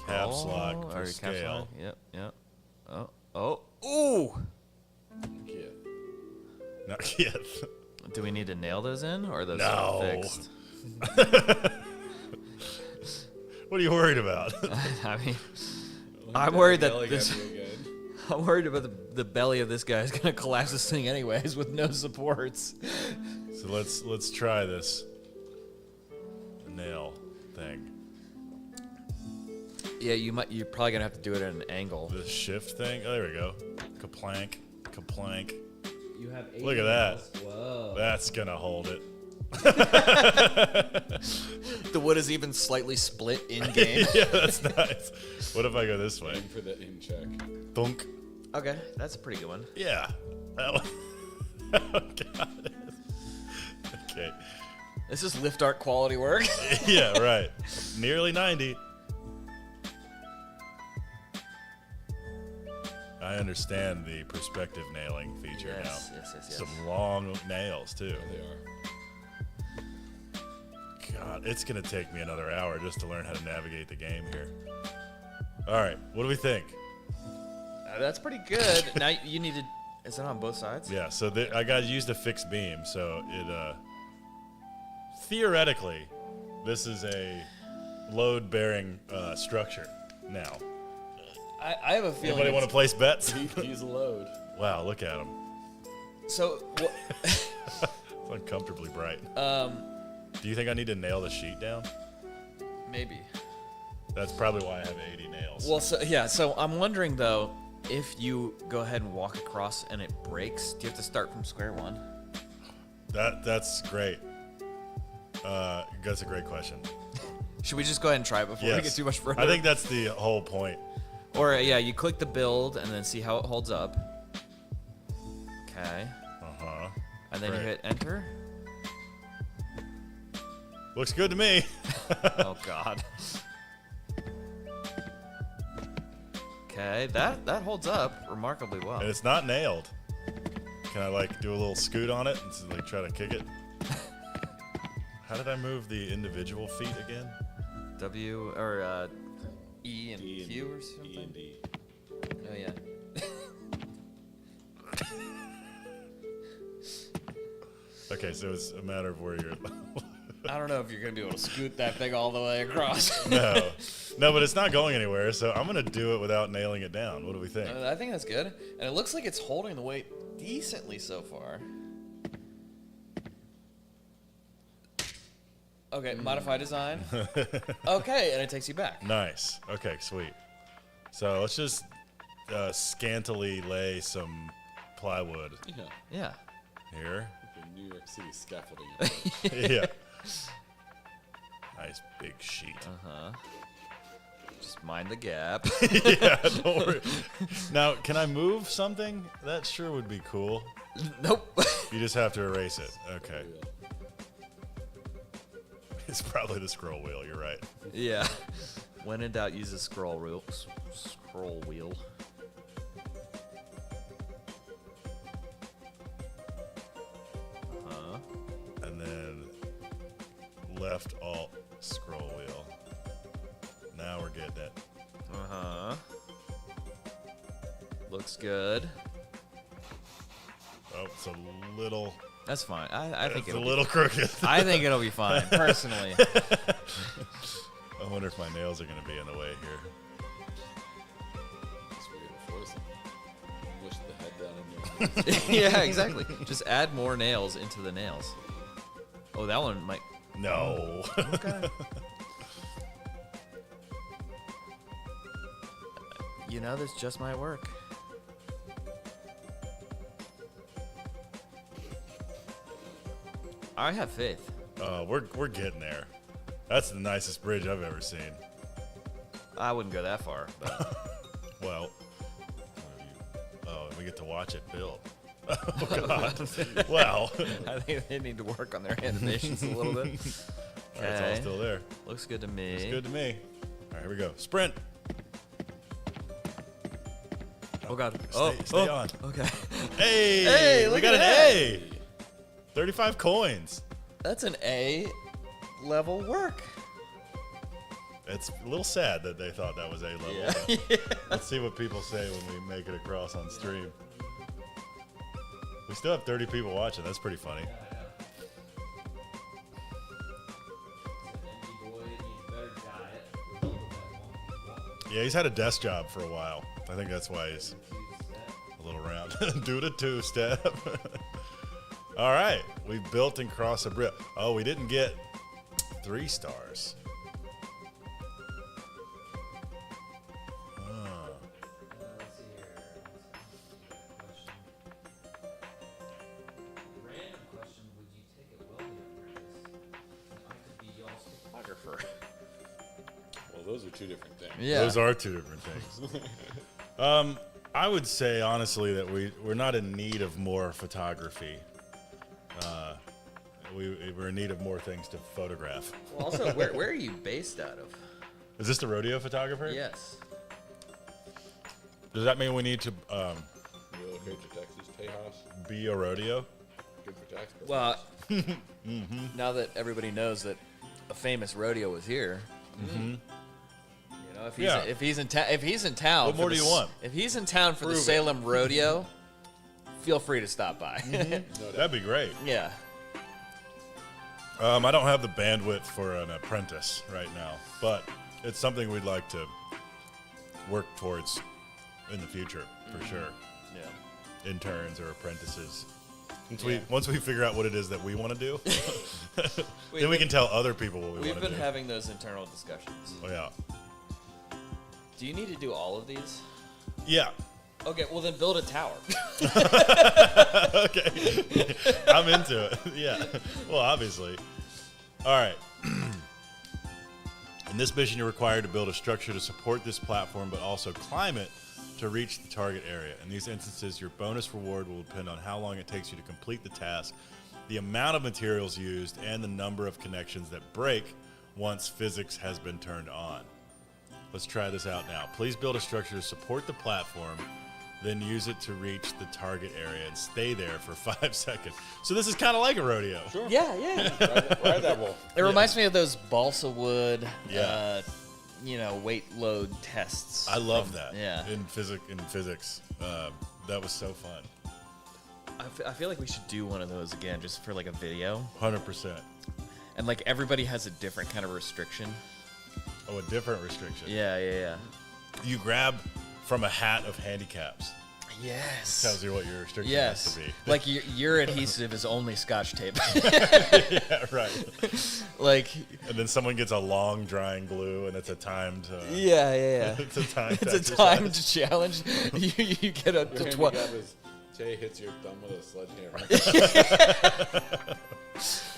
caps lock Scroll, for or caps scale. lock. Yep, yep. Oh, ooh! Yeah. Not yet. Do we need to nail those in, or are those No. fixed? What are you worried about? I mean, I'm worried that Yelling this. at me again. I'm worried about the belly of this guy is gonna collapse this thing anyways with no supports. So let's try this nail thing. Yeah, you're probably gonna have to do it at an angle. This shift thing. Oh, there we go. Kaplank, kaplank. You have 8 Look at that. Whoa. That's gonna hold it. The wood is even slightly split in game. Yeah, that's nice. What if I go this way? Aim for the in check. Thunk. Okay, that's a pretty good one. Yeah. That one. Oh, God. Okay. This is lift art quality work. Yeah, right. Nearly 90. I understand the perspective nailing feature Yes, now. yes. Some long nails, too. They are. God, it's going to take me another hour just to learn how to navigate the game here. All right, what do we think? That's pretty good. Now you need to. Is it on both sides? Yeah, so I got used a fixed beam, so it theoretically, this is a load-bearing structure now. I have a feeling. Anybody want to place bets? He's a load. Wow, look at him. So, It's uncomfortably bright. Do you think I need to nail the sheet down? maybe. That's probably why I have 80 nails. Well, so I'm wondering though, if you go ahead and walk across and it breaks, do you have to start from square one? That's great. That's a great question. Should we just go ahead and try it before we get too much further? I think that's the whole point. Or yeah, you click the build and then see how it holds up. Okay. Uh-huh. And then you Great. hit enter. Looks good to me. Oh God. Okay, that holds up remarkably well. And it's not nailed. Can I like do a little scoot on it and like try to kick it? How did I move the individual feet again? W or E and D and Q or something. E and D. Oh yeah. Okay, so it's a matter of where you're. I don't know if you're gonna be able to scoot that thing all the way across. No, but it's not going anywhere, so I'm gonna do it without nailing it down. What do we think? I think that's good, and it looks like it's holding the weight decently so far. Okay, modify design. Okay, and it takes you back. Nice. Okay, sweet. So let's just scantily lay some plywood Yeah. here. The New York City scaffolding. Yeah. Nice big sheet. Just mind the gap. Yeah, don't worry. Now, can I move something? That sure would be cool. Nope. You just have to erase it. Okay. It's probably the scroll wheel. You're right. Yeah. When in doubt, use the scroll wheel. Scroll wheel. And then left alt scroll wheel. Now we're getting it. Looks good. Oh, it's a little. That's fine. I think It's a it'll little crooked. I think it'll be fine, personally. I wonder if my nails are going to be in the way here. It's reinforcing. Push the head down in there. Yeah, exactly. Just add more nails into the nails. Oh, that one might. No. Okay. You know, this just might work. I have faith. We're getting there. That's the nicest bridge I've ever seen. I wouldn't go that far, but Well, and we get to watch it build. Oh God! Well, I think they need to work on their animations a little bit. it's all Okay. still there. Looks good to me. It's good to me. All right, here we go. Sprint. Oh God. Stay on. Okay. Hey, Hey, we look got at an that. A. 35 coins. That's an A level work. It's a little sad that they thought that was A level. Yeah. but Let's see what people say when we make it across on stream. We still have 30 people watching. That's pretty funny. Yeah, he's had a desk job for a while. I think that's why he's a little round. Do the two-step. All right, we built and crossed a bridge. Oh, we didn't get 3 stars. Well, those are two different things. Yeah. Those are 2 different things. I would say, honestly, that we're not in need of more photography. We're in need of more things to photograph. Well, also, where are you based out of? Is this the rodeo photographer? Yes. Does that mean we need to Relocate to Texas, Tejas. be a rodeo? Good for tax purposes. Well, now that everybody knows that a famous rodeo was here, you know, if he's in town, What for more the do you want? If he's in town for Prove the it. Salem Rodeo, feel free to stop by. That'd be great. Yeah. I don't have the bandwidth for an apprentice right now, but it's something we'd like to work towards in the future, for sure. Yeah. Interns or apprentices. Once we figure out what it is that we want to do, then we can tell other people what we want We've to been do. having those internal discussions. Oh, yeah. Do you need to do all of these? Yeah. Okay, well then build a tower. Okay. I'm into it. Yeah. Well, obviously. All right. In this mission, you're required to build a structure to support this platform, but also climb it to reach the target area. In these instances, your bonus reward will depend on how long it takes you to complete the task, the amount of materials used, and the number of connections that break once physics has been turned on. Let's try this out now. Please build a structure to support the platform, then use it to reach the target area and stay there for 5 seconds. So this is kind of like a rodeo. Sure. Yeah, yeah. Ride that wolf. It reminds me of those balsa wood, Yeah. weight load tests. I love that. Yeah. In physics, that was so fun. I feel like we should do one of those again, just for like a video. 100%. And like everybody has a different kind of restriction. Oh, a different restriction. Yeah. You grab from a hat of handicaps. Yes. Tells you what your restriction has to be. Like your adhesive is only Scotch tape. Yeah, right. Like. And then someone gets a long drying glue, and it's a timed. Yeah. It's a timed. It's a timed challenge. You get up to 12. Jay hits your thumb with a sledgehammer.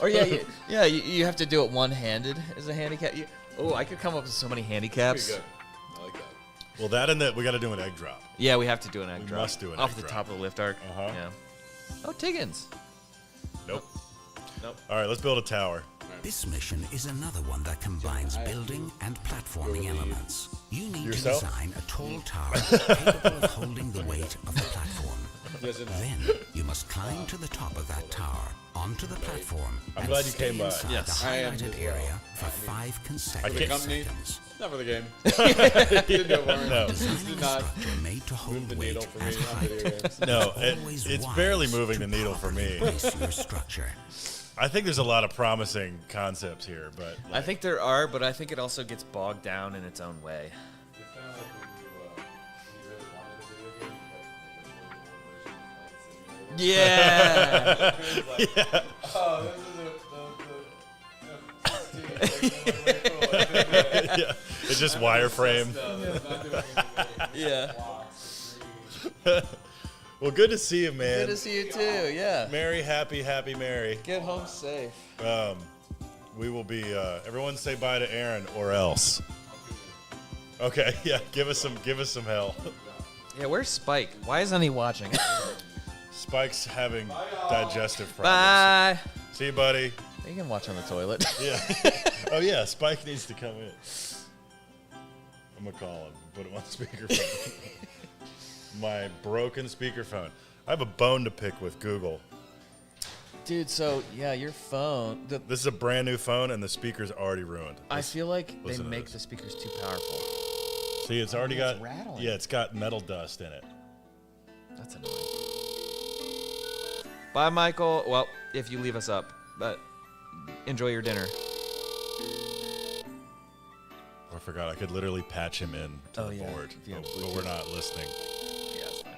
Or you have to do it one-handed as a handicap. I could come up with so many handicaps. Pretty good. I like that. Well, that and that we got to do an egg drop. Yeah, we have to do an egg We drop. must do an off egg the drop. top of the lift arc. Uh-huh. Yeah. Oh, Tiggins. Nope. Nope. All right, let's build a tower. This mission is another one that combines building and platforming elements. You need Yourself? to design a tall tower capable of holding the weight of the platform. Then you must climb to the top of that tower, onto the platform, I'm and glad you stay came by. inside Yes. the I am highlighted as well. area for 5 consecutive company. seconds. Not for the game. Didn't do it for me. No. Designing did a not structure made to hold move the weight needle for me at on height. video games. No, Always it's wise barely moving to the needle for properly me. place your structure. I think there's a lot of promising concepts here, but I think there are, but I think it also gets bogged down in its own way. It's kind of like when you really wanted a video game, but Yeah. it's like, oh, this is yeah, it's just wireframe. Yeah. Well, good to see you, man. Good to see you too. Yeah. Merry, happy Mary. Get home safe. We will be. Everyone say bye to Aaron, or else. Okay, yeah. Give us some hell. Yeah, where's Spike? Why isn't he watching? Spike's having digestive problems. Bye. See you, buddy. You can watch on the toilet. Yeah. Oh yeah, Spike needs to come in. I'm gonna call him. Put him on speakerphone. My broken speakerphone. I have a bone to pick with Google. Dude, so yeah, your phone. This is a brand new phone, and the speaker's already ruined. I feel like they listen to make this. the speakers too powerful. See, it's already it's got. rattling. Yeah, it's got metal dust in it. That's annoying. Bye, Michael. Well, if you leave us up, but enjoy your dinner. I forgot. I could literally patch him in to Oh, the yeah, board, via but we're not listening. Yeah, it's fine.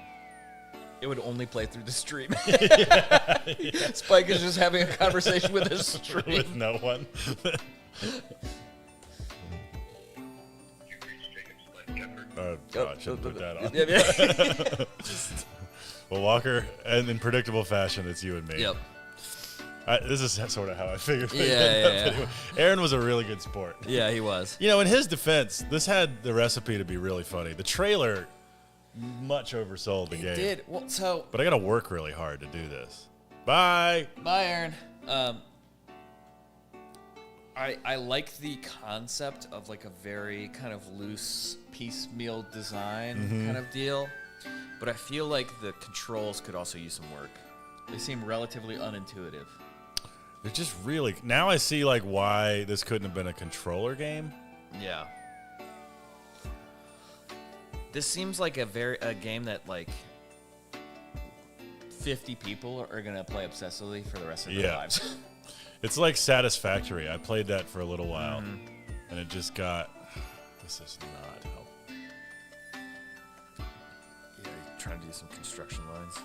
It would only play through the stream. Spike is just having a conversation with his stream. With no one. Oh, God, shouldn't put that on. Well, Walker, and in predictable fashion, it's you and me. Yep. This is sort of how I figured. Yeah. Aaron was a really good sport. Yeah, he was. You know, in his defense, this had the recipe to be really funny. The trailer much oversold the game. It did. Well, so But I got to work really hard to do this. Bye. bye, Aaron. I like the concept of like a very kind of loose piecemeal design kind of deal, but I feel like the controls could also use some work. They seem relatively unintuitive. They're just really. Now I see like why this couldn't have been a controller game. Yeah. This seems like a game that like 50 people are gonna play obsessively for the rest of their lives. It's like Satisfactory. I played that for a little while, and it just got. This is not helpful. Yeah, you're trying to do some construction lines.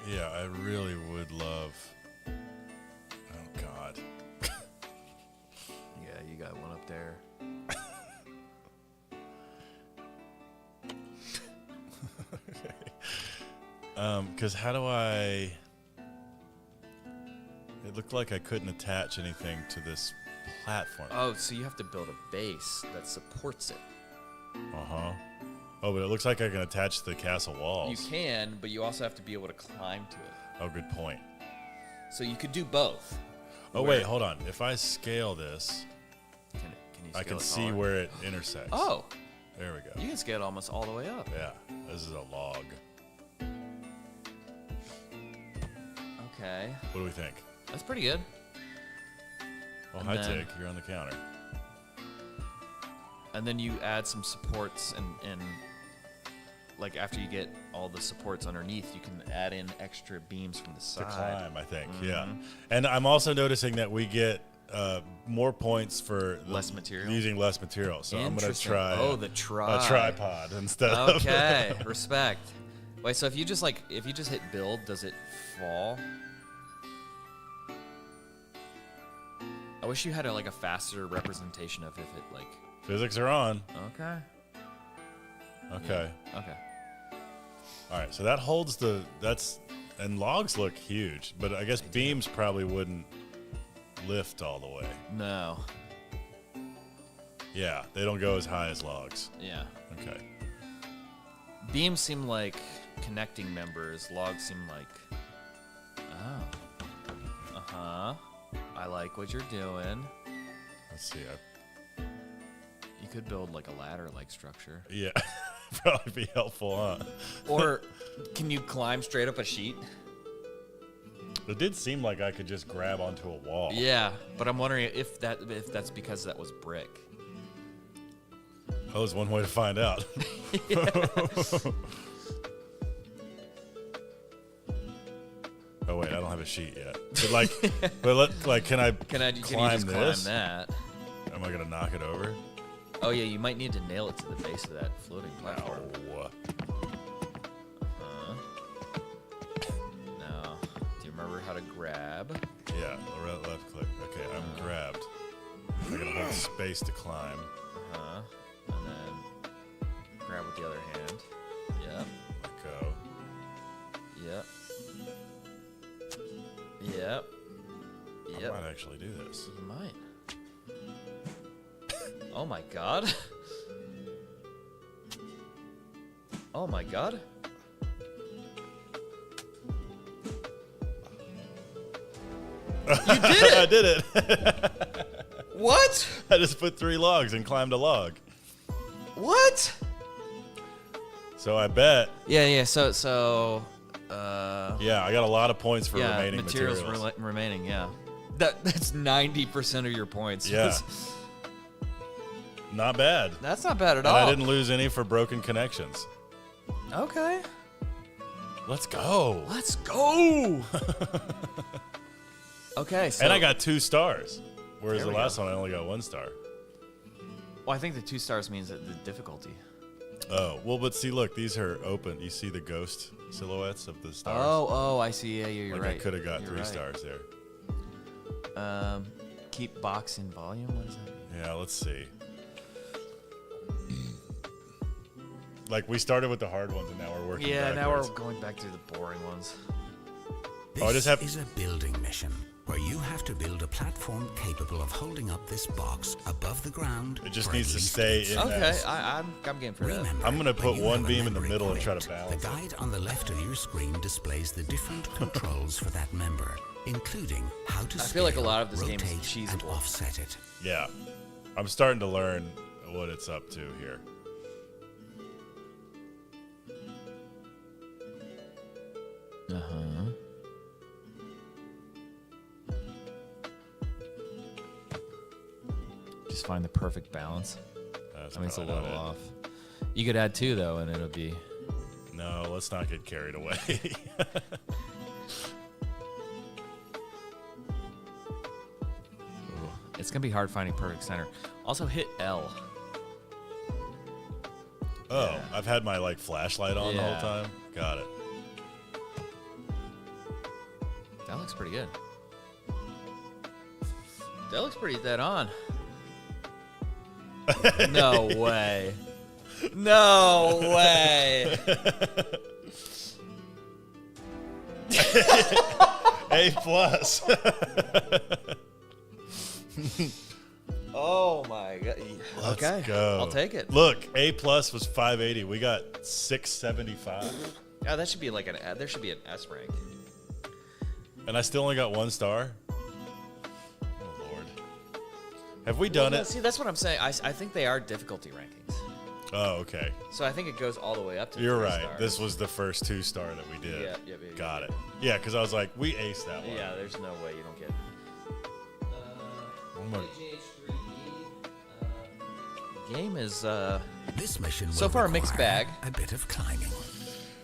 Yeah, I really would love. Oh God. Yeah, you got one up there. Because how do I? It looked like I couldn't attach anything to this platform. Oh, so you have to build a base that supports it. Oh, but it looks like I can attach the castle walls. You can, but you also have to be able to climb to it. Oh, good point. So you could do both. Oh, wait, hold on. If I scale this, Can you scale I can it see taller? where it intersects. Oh, There we go. you can scale it almost all the way up. Yeah, this is a log. Okay, What do we think? that's pretty good. Oh, And hi, then- Tig. You're on the counter. And then you add some supports and like after you get all the supports underneath, you can add in extra beams from the side. To climb, I think. Yeah. And I'm also noticing that we get more points for less material, using less material. So I'm going to try the a tripod instead Okay, respect. Wait, so if you just hit build, does it fall? I wish you had a faster representation of if it like. Physics are on. Okay. Okay. Yeah. Okay. All right. So that holds and logs look huge, but I guess beams probably wouldn't lift all the way. No. Yeah, they don't go as high as logs. Yeah. Okay. Beams seem like connecting members. Logs seem like. Oh. I like what you're doing. Let's see. You could build like a ladder-like structure. Yeah, probably be helpful, huh? Or can you climb straight up a sheet? It did seem like I could just grab onto a wall. Yeah, but I'm wondering if that's because that was brick. That was one way to find out. Oh wait, I don't have a sheet yet. But can I climb this? Climb that? Am I gonna knock it over? Oh yeah, you might need to nail it to the base of that floating platform. No. No. Do you remember how to grab? Yeah, left click. Okay, I'm grabbed. I gotta hold space to climb. And then grab with the other hand. Yep. Let go. Yep. Yep. I might actually do this. You might. Oh my god. Oh my god. You did it! I did it. What? I just put 3 logs and climbed a log. What? So I bet. Yeah. So. Yeah, I got a lot of points for remaining materials. materials. Remaining. Yeah. That's 90% of your points. Yeah. Not bad. That's not bad at And all. I didn't lose any for broken connections. Okay. Let's go. Let's go. Okay. So And I got 2 stars, whereas There the we last go. one I only got 1 star. Well, I think the 2 stars means that the difficulty. Oh, well, but see, look, these are open. You see the ghost silhouettes of the stars? Oh, I see. Yeah, you're like right. I could have got You're 3 right. stars there. Keep box in volume. What does that mean? Yeah, let's see. Like, we started with the hard ones, and now we're working Now backwards. we're going back to the boring ones. This is a building mission where you have to build a platform capable of holding up this box above the ground. It just for needs at to least stay 8 in Okay, that. I'm game for that. Remember, I'm gonna when put you one have a beam in the member middle and try to equipped, balance the it. guide on the left of your screen displays the different controls for that member, including how to I feel like a scale, lot of this game is rotate, and cheesable. offset it. Yeah. I'm starting to learn what it's up to here. Just find the perfect balance. That's I mean, it's a probably little not off. You could add 2 though, and it'll be. No, let's not get carried away. It's gonna be hard finding perfect center. Also, hit L. Oh, I've had my flashlight on the Yeah. whole time. Got it. That looks pretty good. That looks pretty dead on. No way. No way. A plus. Oh my god. Let's Okay. go. I'll take it. Look, A plus was 580. We got 675, Yeah, that should be like there should be an S rank. and I still only got 1 star. Oh Lord, have we done Well, it? See, that's what I'm saying. I think they are difficulty rankings. Oh, okay. So I think it goes all the way up to You're 3 right. stars. This was the first 2 star that we did. Yeah. Got it. Yeah, because I was like, we aced that one. Yeah, there's no way you don't get. I'm gonna- Game is This mission will So far, a mixed require bag. a bit of climbing.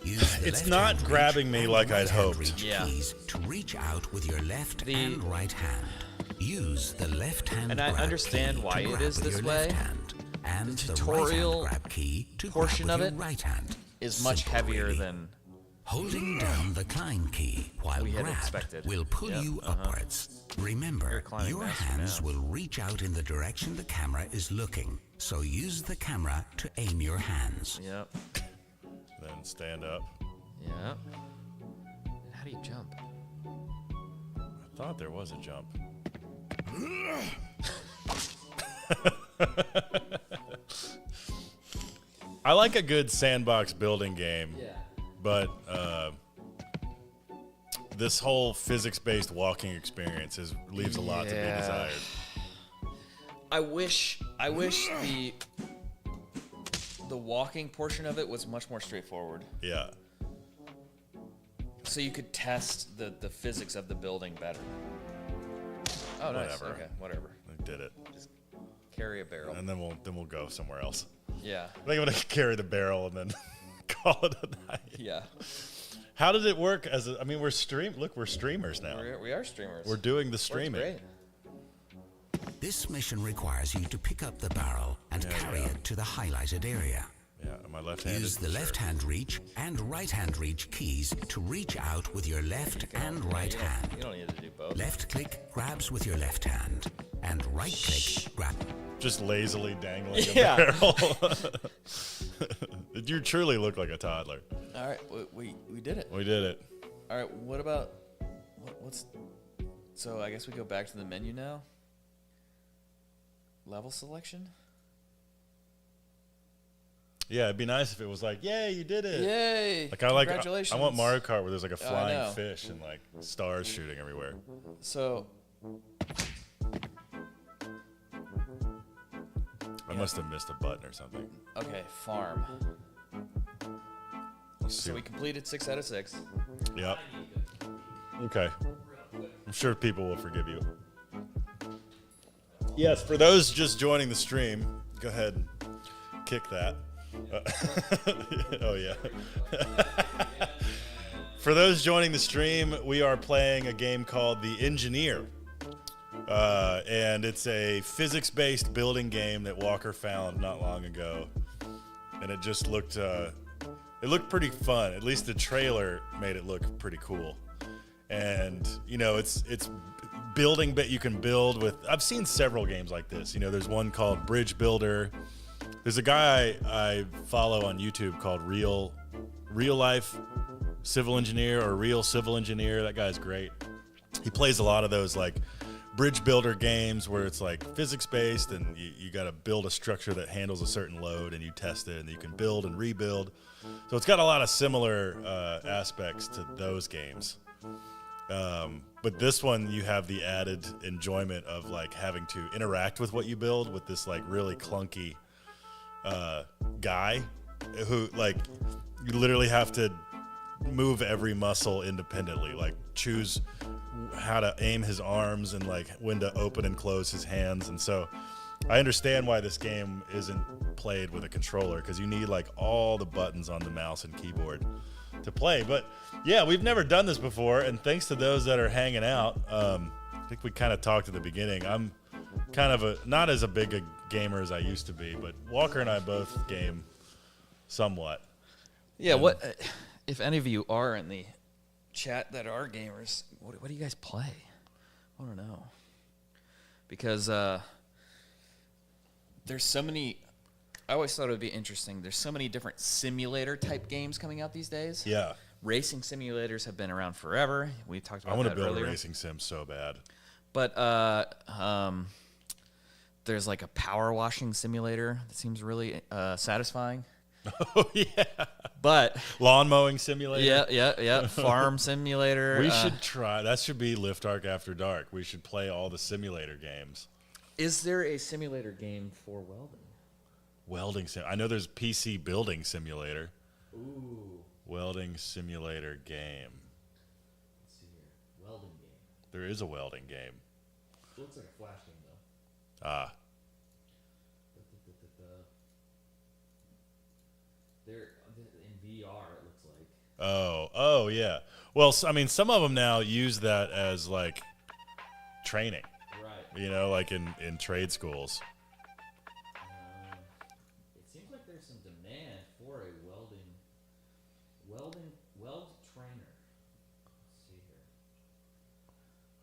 Use the It's left-hand not reach grabbing me and like I'd right-hand hoped. reach Yeah. keys to reach out with your left The- and right hand. Use the left hand And I grab understand key why to it grab is with this your way. left hand, and The the tutorial right hand grab key to portion grab of with it your right hand. Is much Simple, heavier really. than Holding down the climb key while we had grab expected. will pull Yep, you uh-huh. upwards. Remember, You're climbing your master hands now. will reach out in the direction the camera is looking, so use the camera to aim your hands. Yep. Then stand up. Yep. How do you jump? I thought there was a jump. I like a good sandbox building game, but this whole physics-based walking experience leaves a lot to be Yeah. desired. I wish the walking portion of it was much more straightforward. Yeah. So you could test the physics of the building better. Oh, nice. Whatever. Okay, whatever. I did it. Carry a barrel. And then we'll go somewhere else. Yeah. I think I'm gonna carry the barrel and then call it a night. Yeah. How did it work? We're streamers now. We are streamers. We're doing the Works streaming. great. This mission requires you to pick up the barrel and carry it to the highlighted area. Yeah, my left-handed. Use the for sure. left-hand reach and right-hand reach keys to reach out with your left and right hand. You don't need to do both. Left click grabs with your left hand, and right click grab. Just lazily dangling Yeah. a barrel. You truly look like a toddler. All right, we did it. We did it. All right, what about what's? So I guess we go back to the menu now. Level selection. Yeah, it'd be nice if it was like, "Yay, you did it!" Yay! Like I Congratulations. want Mario Kart where there's like a I flying know. fish and like stars shooting everywhere. So I must have missed a button or something. okay, farm. Let's see. So we completed 6 out of 6. Yep. Okay. I'm sure people will forgive you. Yes, for those just joining the stream, go ahead and kick that. Oh, yeah. For those joining the stream, we are playing a game called The Enjenir. And it's a physics-based building game that Walker found not long ago. And it just looked... it looked pretty fun. At least the trailer made it look pretty cool. And it's building, but you can build with. I've seen several games like this. There's one called Bridge Builder. There's a guy I follow on YouTube called Real Life Civil Engineer or Real Civil Engineer. That guy's great. He plays a lot of those like bridge builder games where it's like physics based and you got to build a structure that handles a certain load and you test it and you can build and rebuild. So it's got a lot of similar aspects to those games. But this one, you have the added enjoyment of like having to interact with what you build with this like really clunky guy who like you literally have to move every muscle independently, like choose how to aim his arms and like when to open and close his hands. And so I understand why this game isn't played with a controller, because you need like all the buttons on the mouse and keyboard to play. But yeah, we've never done this before, and thanks to those that are hanging out, I think we kind of talked at the beginning. I'm kind of not as a big a gamer as I used to be, but Walker and I both game somewhat. Yeah, what if any of you are in the chat that are gamers, what do you guys play? I want to know. Because there's so many, I always thought it would be interesting. There's so many different simulator type games coming out these days. Yeah. Racing simulators have been around forever. We talked about I want that to build earlier. a racing sim so bad. But there's like a power washing simulator that seems really satisfying. Oh, yeah. But Lawn mowing simulator. yeah. Farm simulator. We should try. That should be Lift Arc After Dark. We should play all the simulator games. Is there a simulator game for welding? Welding sim. I know there's PC building simulator. Ooh. Welding simulator game. Let's see here. Welding game. There is a welding game. Looks like a flash game though. Ah. They're in VR. It looks like. Oh yeah. Well, I mean, some of them now use that as like training. Right. You know, like in trade schools. It seems like there's some demand for a weld trainer. Let's see here.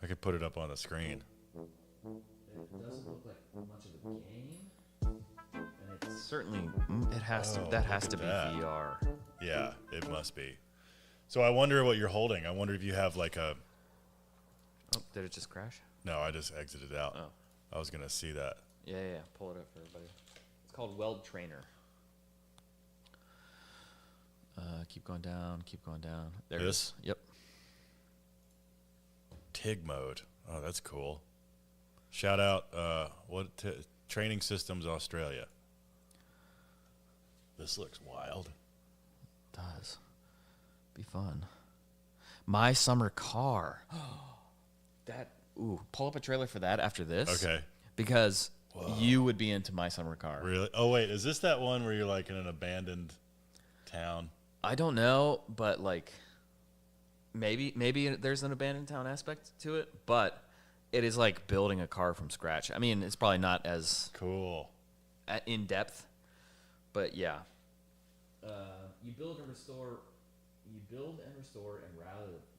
I could put it up on the screen. It doesn't look like much of a game. And it's certainly that has to be that. VR. Yeah, it must be. So I wonder what you're holding. I wonder if you have like a. Oh, did it just crash? No, I just exited out. Oh. I was gonna see that. Yeah. Pull it up for everybody. It's called Weld Trainer. Keep going down. There it This? is. Yep. TIG mode. Oh, that's cool. Shout out, Training Systems Australia. This looks wild. Does. Be fun. My Summer Car. Pull up a trailer for that after this. Okay. Because you would be into My Summer Car. Really? Oh, wait. Is this that one where you're like in an abandoned town? I don't know, but like maybe there's an abandoned town aspect to it, but it is like building a car from scratch. I mean, it's probably not as Cool. in depth, but yeah. You build and restore and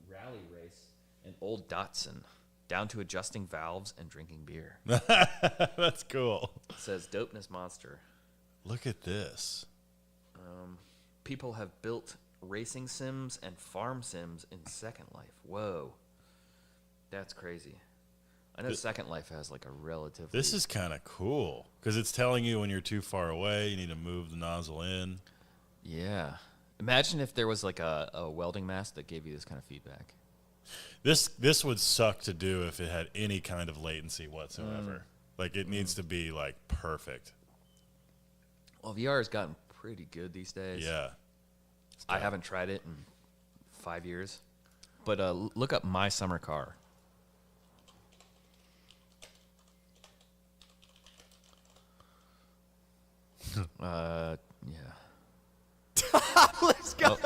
rally race an old Datsun, down to adjusting valves and drinking beer. That's cool. It says Dopeness Monster. Look at this. People have built racing sims and farm sims in Second Life. Whoa. That's crazy. I know Second Life has like a relatively... This is kind of cool because it's telling you when you're too far away, you need to move the nozzle in. Yeah. Imagine if there was like a welding mask that gave you this kind of feedback. This would suck to do if it had any kind of latency whatsoever. Like it needs to be like perfect. Well, VR has gotten pretty good these days. Yeah. I haven't tried it in 5 years. But look up My Summer Car. Yeah. Let's go.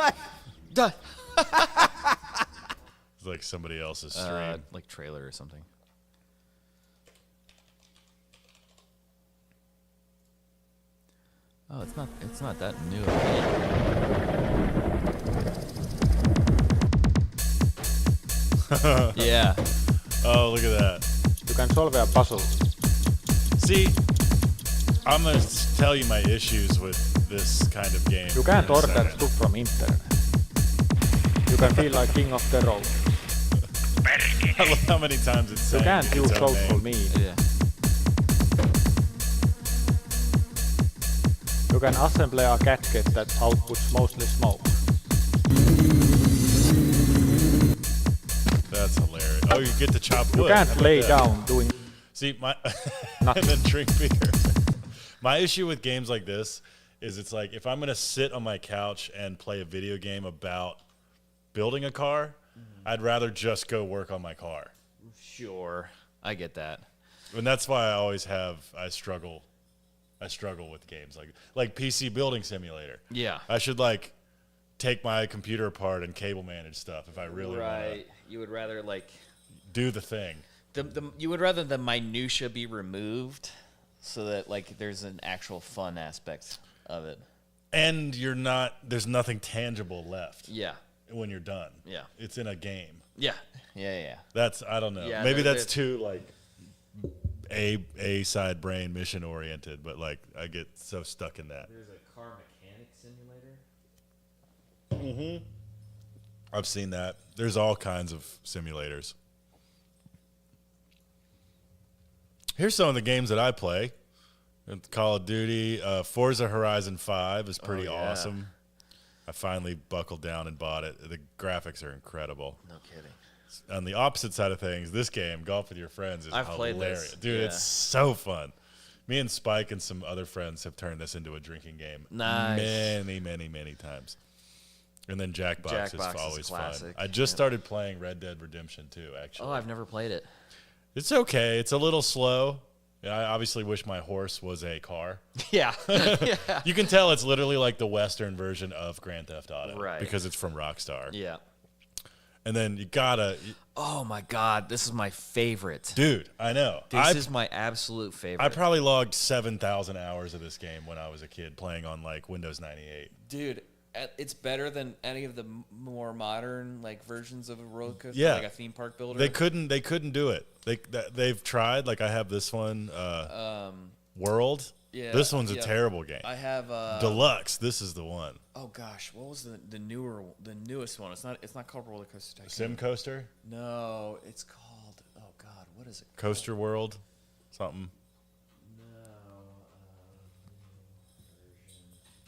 Done. It's like somebody else's stream. Like trailer or something. Oh, it's not that new. Yeah. Oh, look at that. You can solve a puzzle. See, I'm going to tell you my issues with this kind of game. You can't in a order second. stuff from internet. You can feel like king of the road. I love how many times it's You saying can't its use own social name. media. Yeah. You can assemble a gadget that outputs mostly smoke. That's hilarious. Oh, you get to chop wood. You How can't about lay that? down doing... See, and then drink beer. My issue with games like this is it's like if I'm going to sit on my couch and play a video game about building a car, I'd rather just go work on my car. Sure. I get that. And that's why I struggle with games like PC Building Simulator. Yeah. I should like take my computer apart and cable manage stuff if I really want to You would rather like do the thing. you would rather the minutia be removed so that like there's an actual fun aspect of it. And there's nothing tangible left. Yeah. When you're done. Yeah. It's in a game. Yeah. Yeah. That's, I don't know. Yeah, Maybe that's too like a side brain mission oriented, but like I get so stuck in that. There's a car mechanic simulator. I've seen that. There's all kinds of simulators. Here's some of the games that I play. Call of Duty, Forza Horizon 5 is pretty awesome. I finally buckled down and bought it. The graphics are incredible. No kidding. On the opposite side of things, this game, Golf with Your Friends, is I've played hilarious. this. Dude, Yeah. it's so fun. Me and Spike and some other friends have turned this into a drinking game Nice. many times. And then Jackbox, Jackbox is is always fun. classic. I just started playing Red Dead Redemption 2, actually. Oh, I've never played it. It's okay. It's a little slow, Yeah, I obviously wish my horse was a car. Yeah. Yeah. You can tell it's literally like the Western version of Grand Theft Auto. Right. Because it's from Rockstar. Yeah. And then you gotta... Oh, my God. This is my favorite. Dude, I know. This is my absolute favorite. I probably logged 7,000 hours of this game when I was a kid playing on like Windows 98. Dude, it's better than any of the more modern like versions of a roller coaster, Yeah. like a theme park builder. They couldn't do it. They've tried. Like I have this one, World. Yeah, This one's a terrible game. I have Deluxe. This is the one. Oh gosh, what was the newest one? It's not called Roller Coaster Tycoon. Sim Coaster. No, it's called. Oh God, what is it? Coaster World. Something.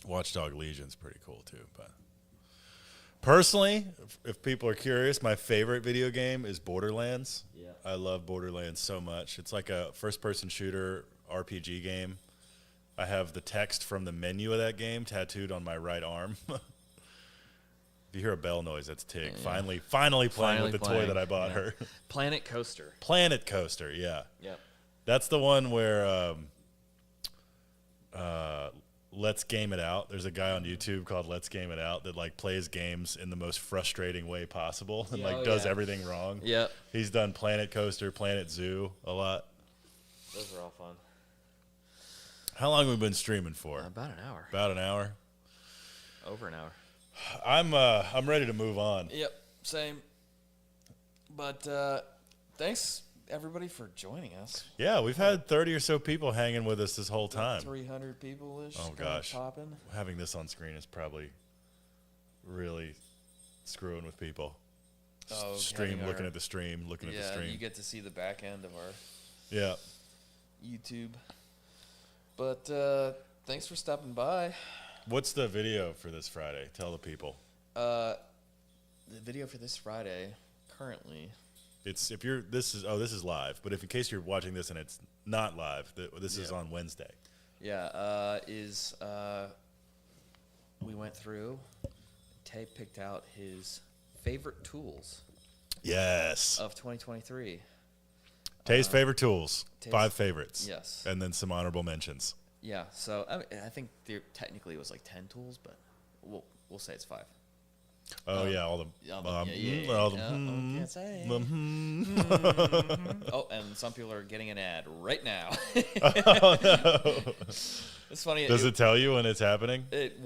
Watchdog Legion's pretty cool too, but personally, if people are curious, my favorite video game is Borderlands. Yeah. I love Borderlands so much. It's like a first-person shooter RPG game. I have the text from the menu of that game tattooed on my right arm. If you hear a bell noise, that's Tig. Yeah. Finally playing with the toy that I bought her. Planet Coaster. Planet Coaster, yeah. Yep. That's the one where Let's Game It Out. There's a guy on YouTube called Let's Game It Out that like plays games in the most frustrating way possible and does everything wrong. Yep. He's done Planet Coaster, Planet Zoo a lot. Those are all fun. How long have we been streaming for? About an hour. About an hour. Over an hour. I'm ready to move on. Yep. Same. But thanks everybody for joining us. Yeah, we've had 30 or so people hanging with us this whole time. 300 people-ish. Oh gosh. Popping. Having this on screen is probably really screwing with people. Oh, stream, looking at the stream, looking at the stream. Yeah, you get to see the back end of our Yeah. YouTube. But thanks for stopping by. What's the video for this Friday? Tell the people. The video for this Friday, currently. It's this is live, but if in case you're watching this and it's not live, this is on Wednesday. Yeah, we went through. Tay picked out his favorite tools. Yes. Of 2023. Tay's favorite tools. 5 favorites. Yes. And then some honorable mentions. Yeah. So I think technically it was like 10 tools, but we'll say it's 5. Oh yeah, all the can't say. Oh, and some people are getting an ad right now. Oh no! It's funny. Does it tell you when it's happening? It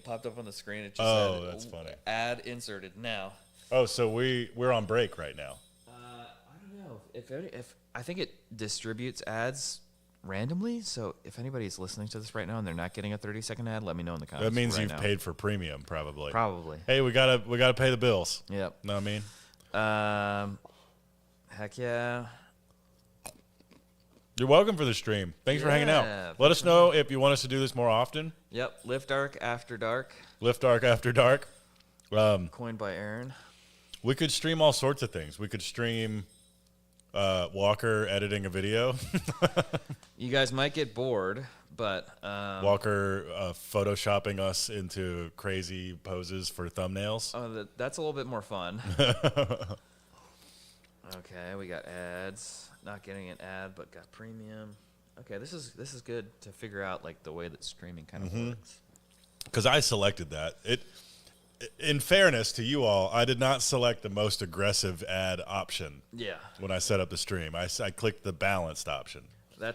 popped up on the screen. It just said, that's funny. Ad inserted now. Oh, so we're on break right now. I don't know if I think it distributes ads randomly. So if anybody's listening to this right now and they're not getting a 30-second ad, let me know in the comments. That means you've paid for premium, probably. Probably. Hey, we gotta pay the bills. Yep. Know what I mean? Heck yeah. You're welcome for the stream. Thanks for hanging out. Let us know if you want us to do this more often. Yep. Lift Dark After Dark. Lift Dark After Dark. Coined by Aaron. We could stream all sorts of things. We could stream Walker editing a video. You guys might get bored, but Walker photoshopping us into crazy poses for thumbnails. Oh, that's a little bit more fun. Okay, we got ads. Not getting an ad, but got premium. Okay, this is good to figure out like the way that streaming kind of works. Because I selected that. In fairness to you all, I did not select the most aggressive ad option. Yeah. When I set up the stream, I clicked the balanced option. I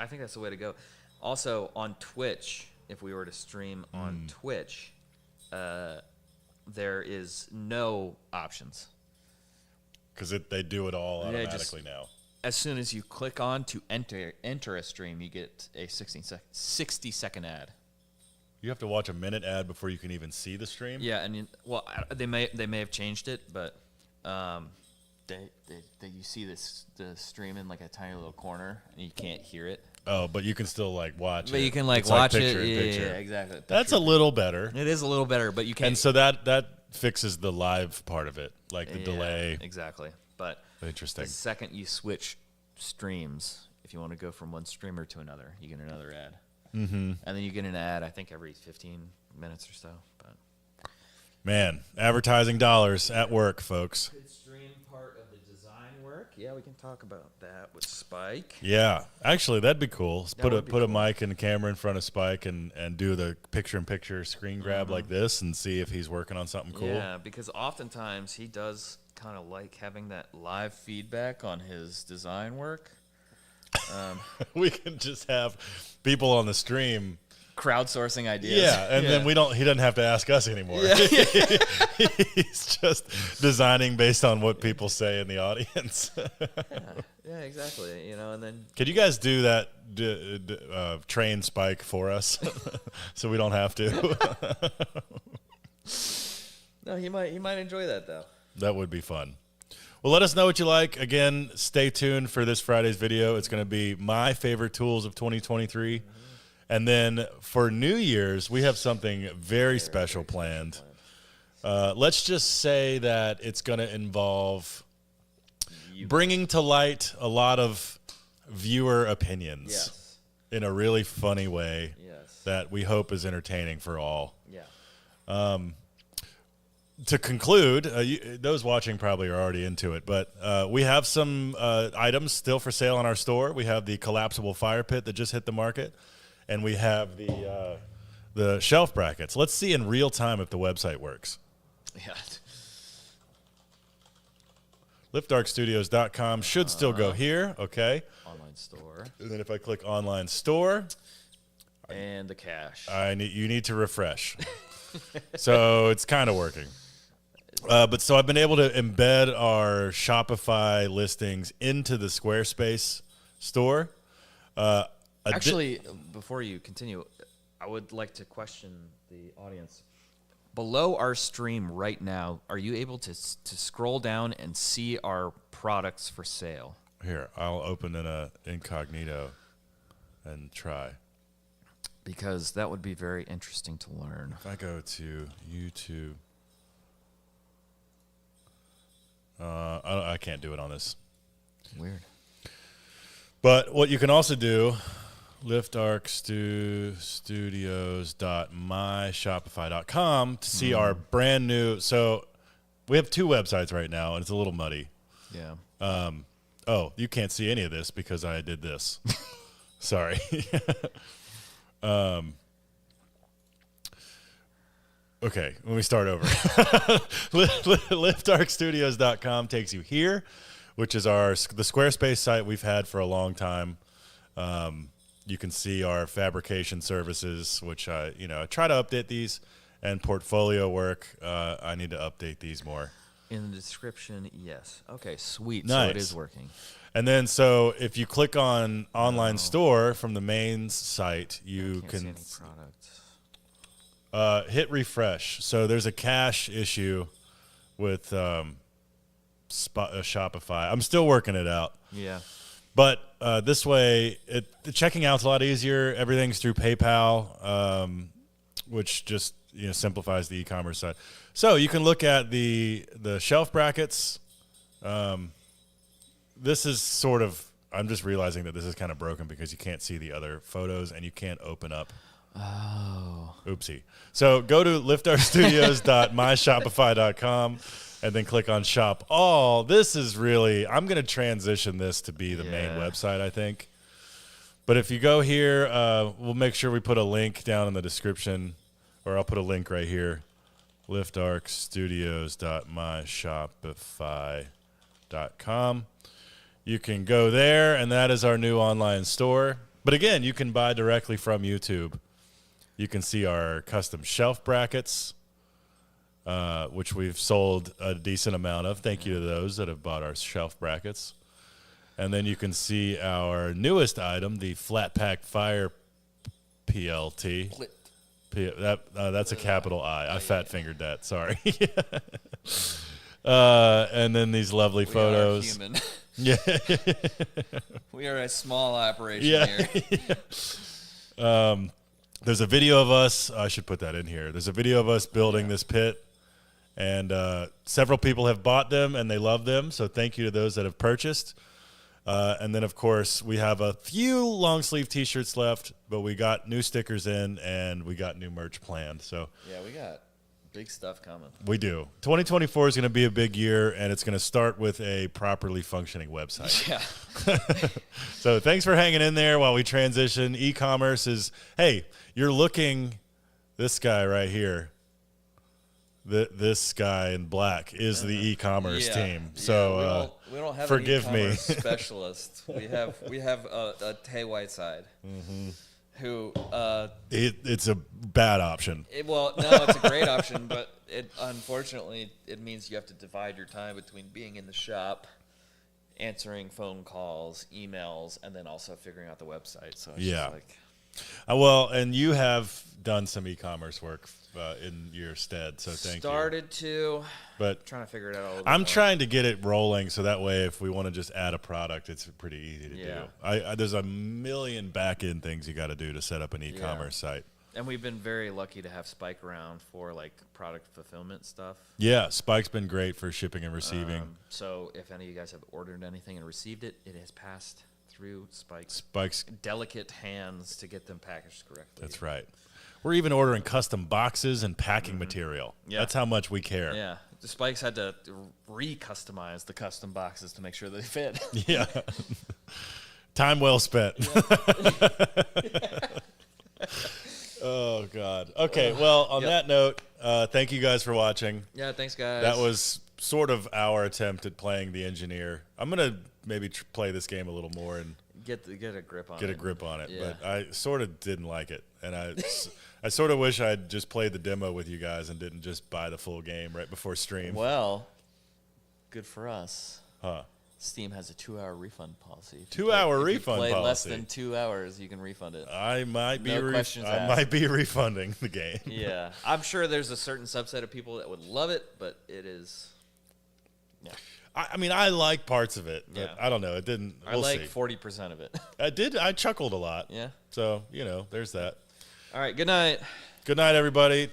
think that's the way to go. Also on Twitch, if we were to stream on Twitch, there is no options. Because they do it all automatically now. As soon as you click on to enter a stream, you get a 60-second ad. You have to watch a minute ad before you can even see the stream. Yeah, and they may have changed it, but you see the stream in like a tiny little corner and you can't hear it. Oh, but you can still like watch it. But you can like it's watch like it. picture. Yeah, exactly. That's a little better. It is a little better, but you can't. And so that fixes the live part of it, like the delay. Exactly. But interesting. The second you switch streams, if you want to go from one streamer to another, you get another ad. Mm-hmm. And then you get an ad, I think, every 15 minutes or so. But man, advertising dollars at work, folks. Could stream part of the design work. Mark. Yeah, we can talk about that with Spike. Yeah, actually, that'd be cool. Put a cool. mic and a camera in front of Spike and do the picture-in-picture screen grab like this and see if he's working on something cool. Yeah, because oftentimes he does kind of like having that live feedback on his design work. We can just have people on the stream Crowdsourcing ideas. Yeah, and then he doesn't have to ask us anymore. Yeah. He's just designing based on what people say in the audience. Yeah, exactly. And then could you guys do that? Train Spike for us, so we don't have to. No, he might enjoy that though. That would be fun. Well, let us know what you like. Again, stay tuned for this Friday's video. It's going to be my favorite tools of 2023. And then for New Year's, we have something very special planned. Let's just say that it's going to involve bringing to light a lot of viewer opinions in a really funny way that we hope is entertaining for all. Yeah. To conclude, those watching probably are already into it, but we have some items still for sale on our store. We have the collapsible fire pit that just hit the market. And we have the shelf brackets. Let's see in real time if the website works. Yeah. LiftDarkStudios.com should still go here. Okay. Online store. And then if I click online store. And the cache. You need to refresh. So it's kind of working. But so I've been able to embed our Shopify listings into the Squarespace store. Actually, before you continue, I would like to question the audience. Below our stream right now, are you able to scroll down and see our products for sale? Here, I'll open in a incognito and try. Because that would be very interesting to learn. If I go to YouTube, I can't do it on this. Weird. But what you can also do, liftdarkstudios.myshopify.com to see our brand new. So we have two websites right now, and it's a little muddy. Yeah. Oh, you can't see any of this because I did this. Sorry. Okay, let me start over. liftdarkstudios.com takes you here, which is the Squarespace site we've had for a long time. You can see our fabrication services, which I try to update these, and portfolio work. I need to update these more. In the description, yes. Okay, sweet. Nice. So it is working. And then, so if you click on online store from the main site, you Can't can see any products. Hit refresh. So there's a cache issue with Shopify. I'm still working it out. Yeah. But this way, the checking out's a lot easier. Everything's through PayPal, which just simplifies the e-commerce side. So you can look at the shelf brackets. This is sort of, I'm just realizing that this is kind of broken because you can't see the other photos and you can't open up. Oh. Oopsie. So go to liftourstudios.myshopify.com and then click on shop all. This is really, I'm going to transition this to be the main website, I think. But if you go here, we'll make sure we put a link down in the description, or I'll put a link right here. liftarkstudios.myshopify.com. You can go there, and that is our new online store. But again, you can buy directly from YouTube. You can see our custom shelf brackets, which we've sold a decent amount of. Thank you to those that have bought our shelf brackets. And then you can see our newest item, the flat pack fire PLT. That's a capital I. I fat fingered that. Sorry. And then these lovely photos. We are human. Yeah. We are a small operation here. There's a video of us. I should put that in here. There's a video of us building this pit, and several people have bought them, and they love them. So thank you to those that have purchased. And then, of course, we have a few long-sleeve T-shirts left, but we got new stickers in, and we got new merch planned. So Yeah, we got Big stuff coming. We do. 2024 is going to be a big year, and it's going to start with a properly functioning website. Yeah. So thanks for hanging in there while we transition. E-commerce is, hey, you're looking, this guy right here, this guy in black is the e-commerce team. So we don't have forgive an me. e-commerce specialist. We have a Tay Whiteside. Mm-hmm. Who it's a bad option. No, it's a great option, but unfortunately it means you have to divide your time between being in the shop, answering phone calls, emails, and then also figuring out the website. So it's just like, well, and you have done some e-commerce work in your stead, so thank you. Started to, but trying to figure it out. I'm trying to get it rolling so that way, if we want to just add a product, it's pretty easy to do. There's a million back-end things you got to do to set up an e-commerce site. And we've been very lucky to have Spike around for like product fulfillment stuff. Yeah, Spike's been great for shipping and receiving. So if any of you guys have ordered anything and received it, it has passed through Spike's delicate hands to get them packaged correctly. That's right. We're even ordering custom boxes and packing material. Yeah. That's how much we care. Yeah. The Spikes had to re-customize the custom boxes to make sure they fit. Yeah. Time well spent. Oh, God. Okay, well, on that note, thank you guys for watching. Yeah, thanks, guys. That was sort of our attempt at playing the Enjenir. I'm going to maybe play this game a little more and get a grip on it. Get a grip on it. Yeah. But I sort of didn't like it. And I sort of wish I'd just played the demo with you guys and didn't just buy the full game right before stream. Well, good for us. Huh. Steam has a 2-hour refund policy. 2-hour refund policy. If you play less than 2 hours, you can refund it. I might be questions asked. might be refunding the game. Yeah. I'm sure there's a certain subset of people that would love it, but it is. Yeah. I mean, I like parts of it, but I don't know. It didn't. I like 40% of it. I chuckled a lot. Yeah. So, there's that. All right. Good night. Good night, everybody.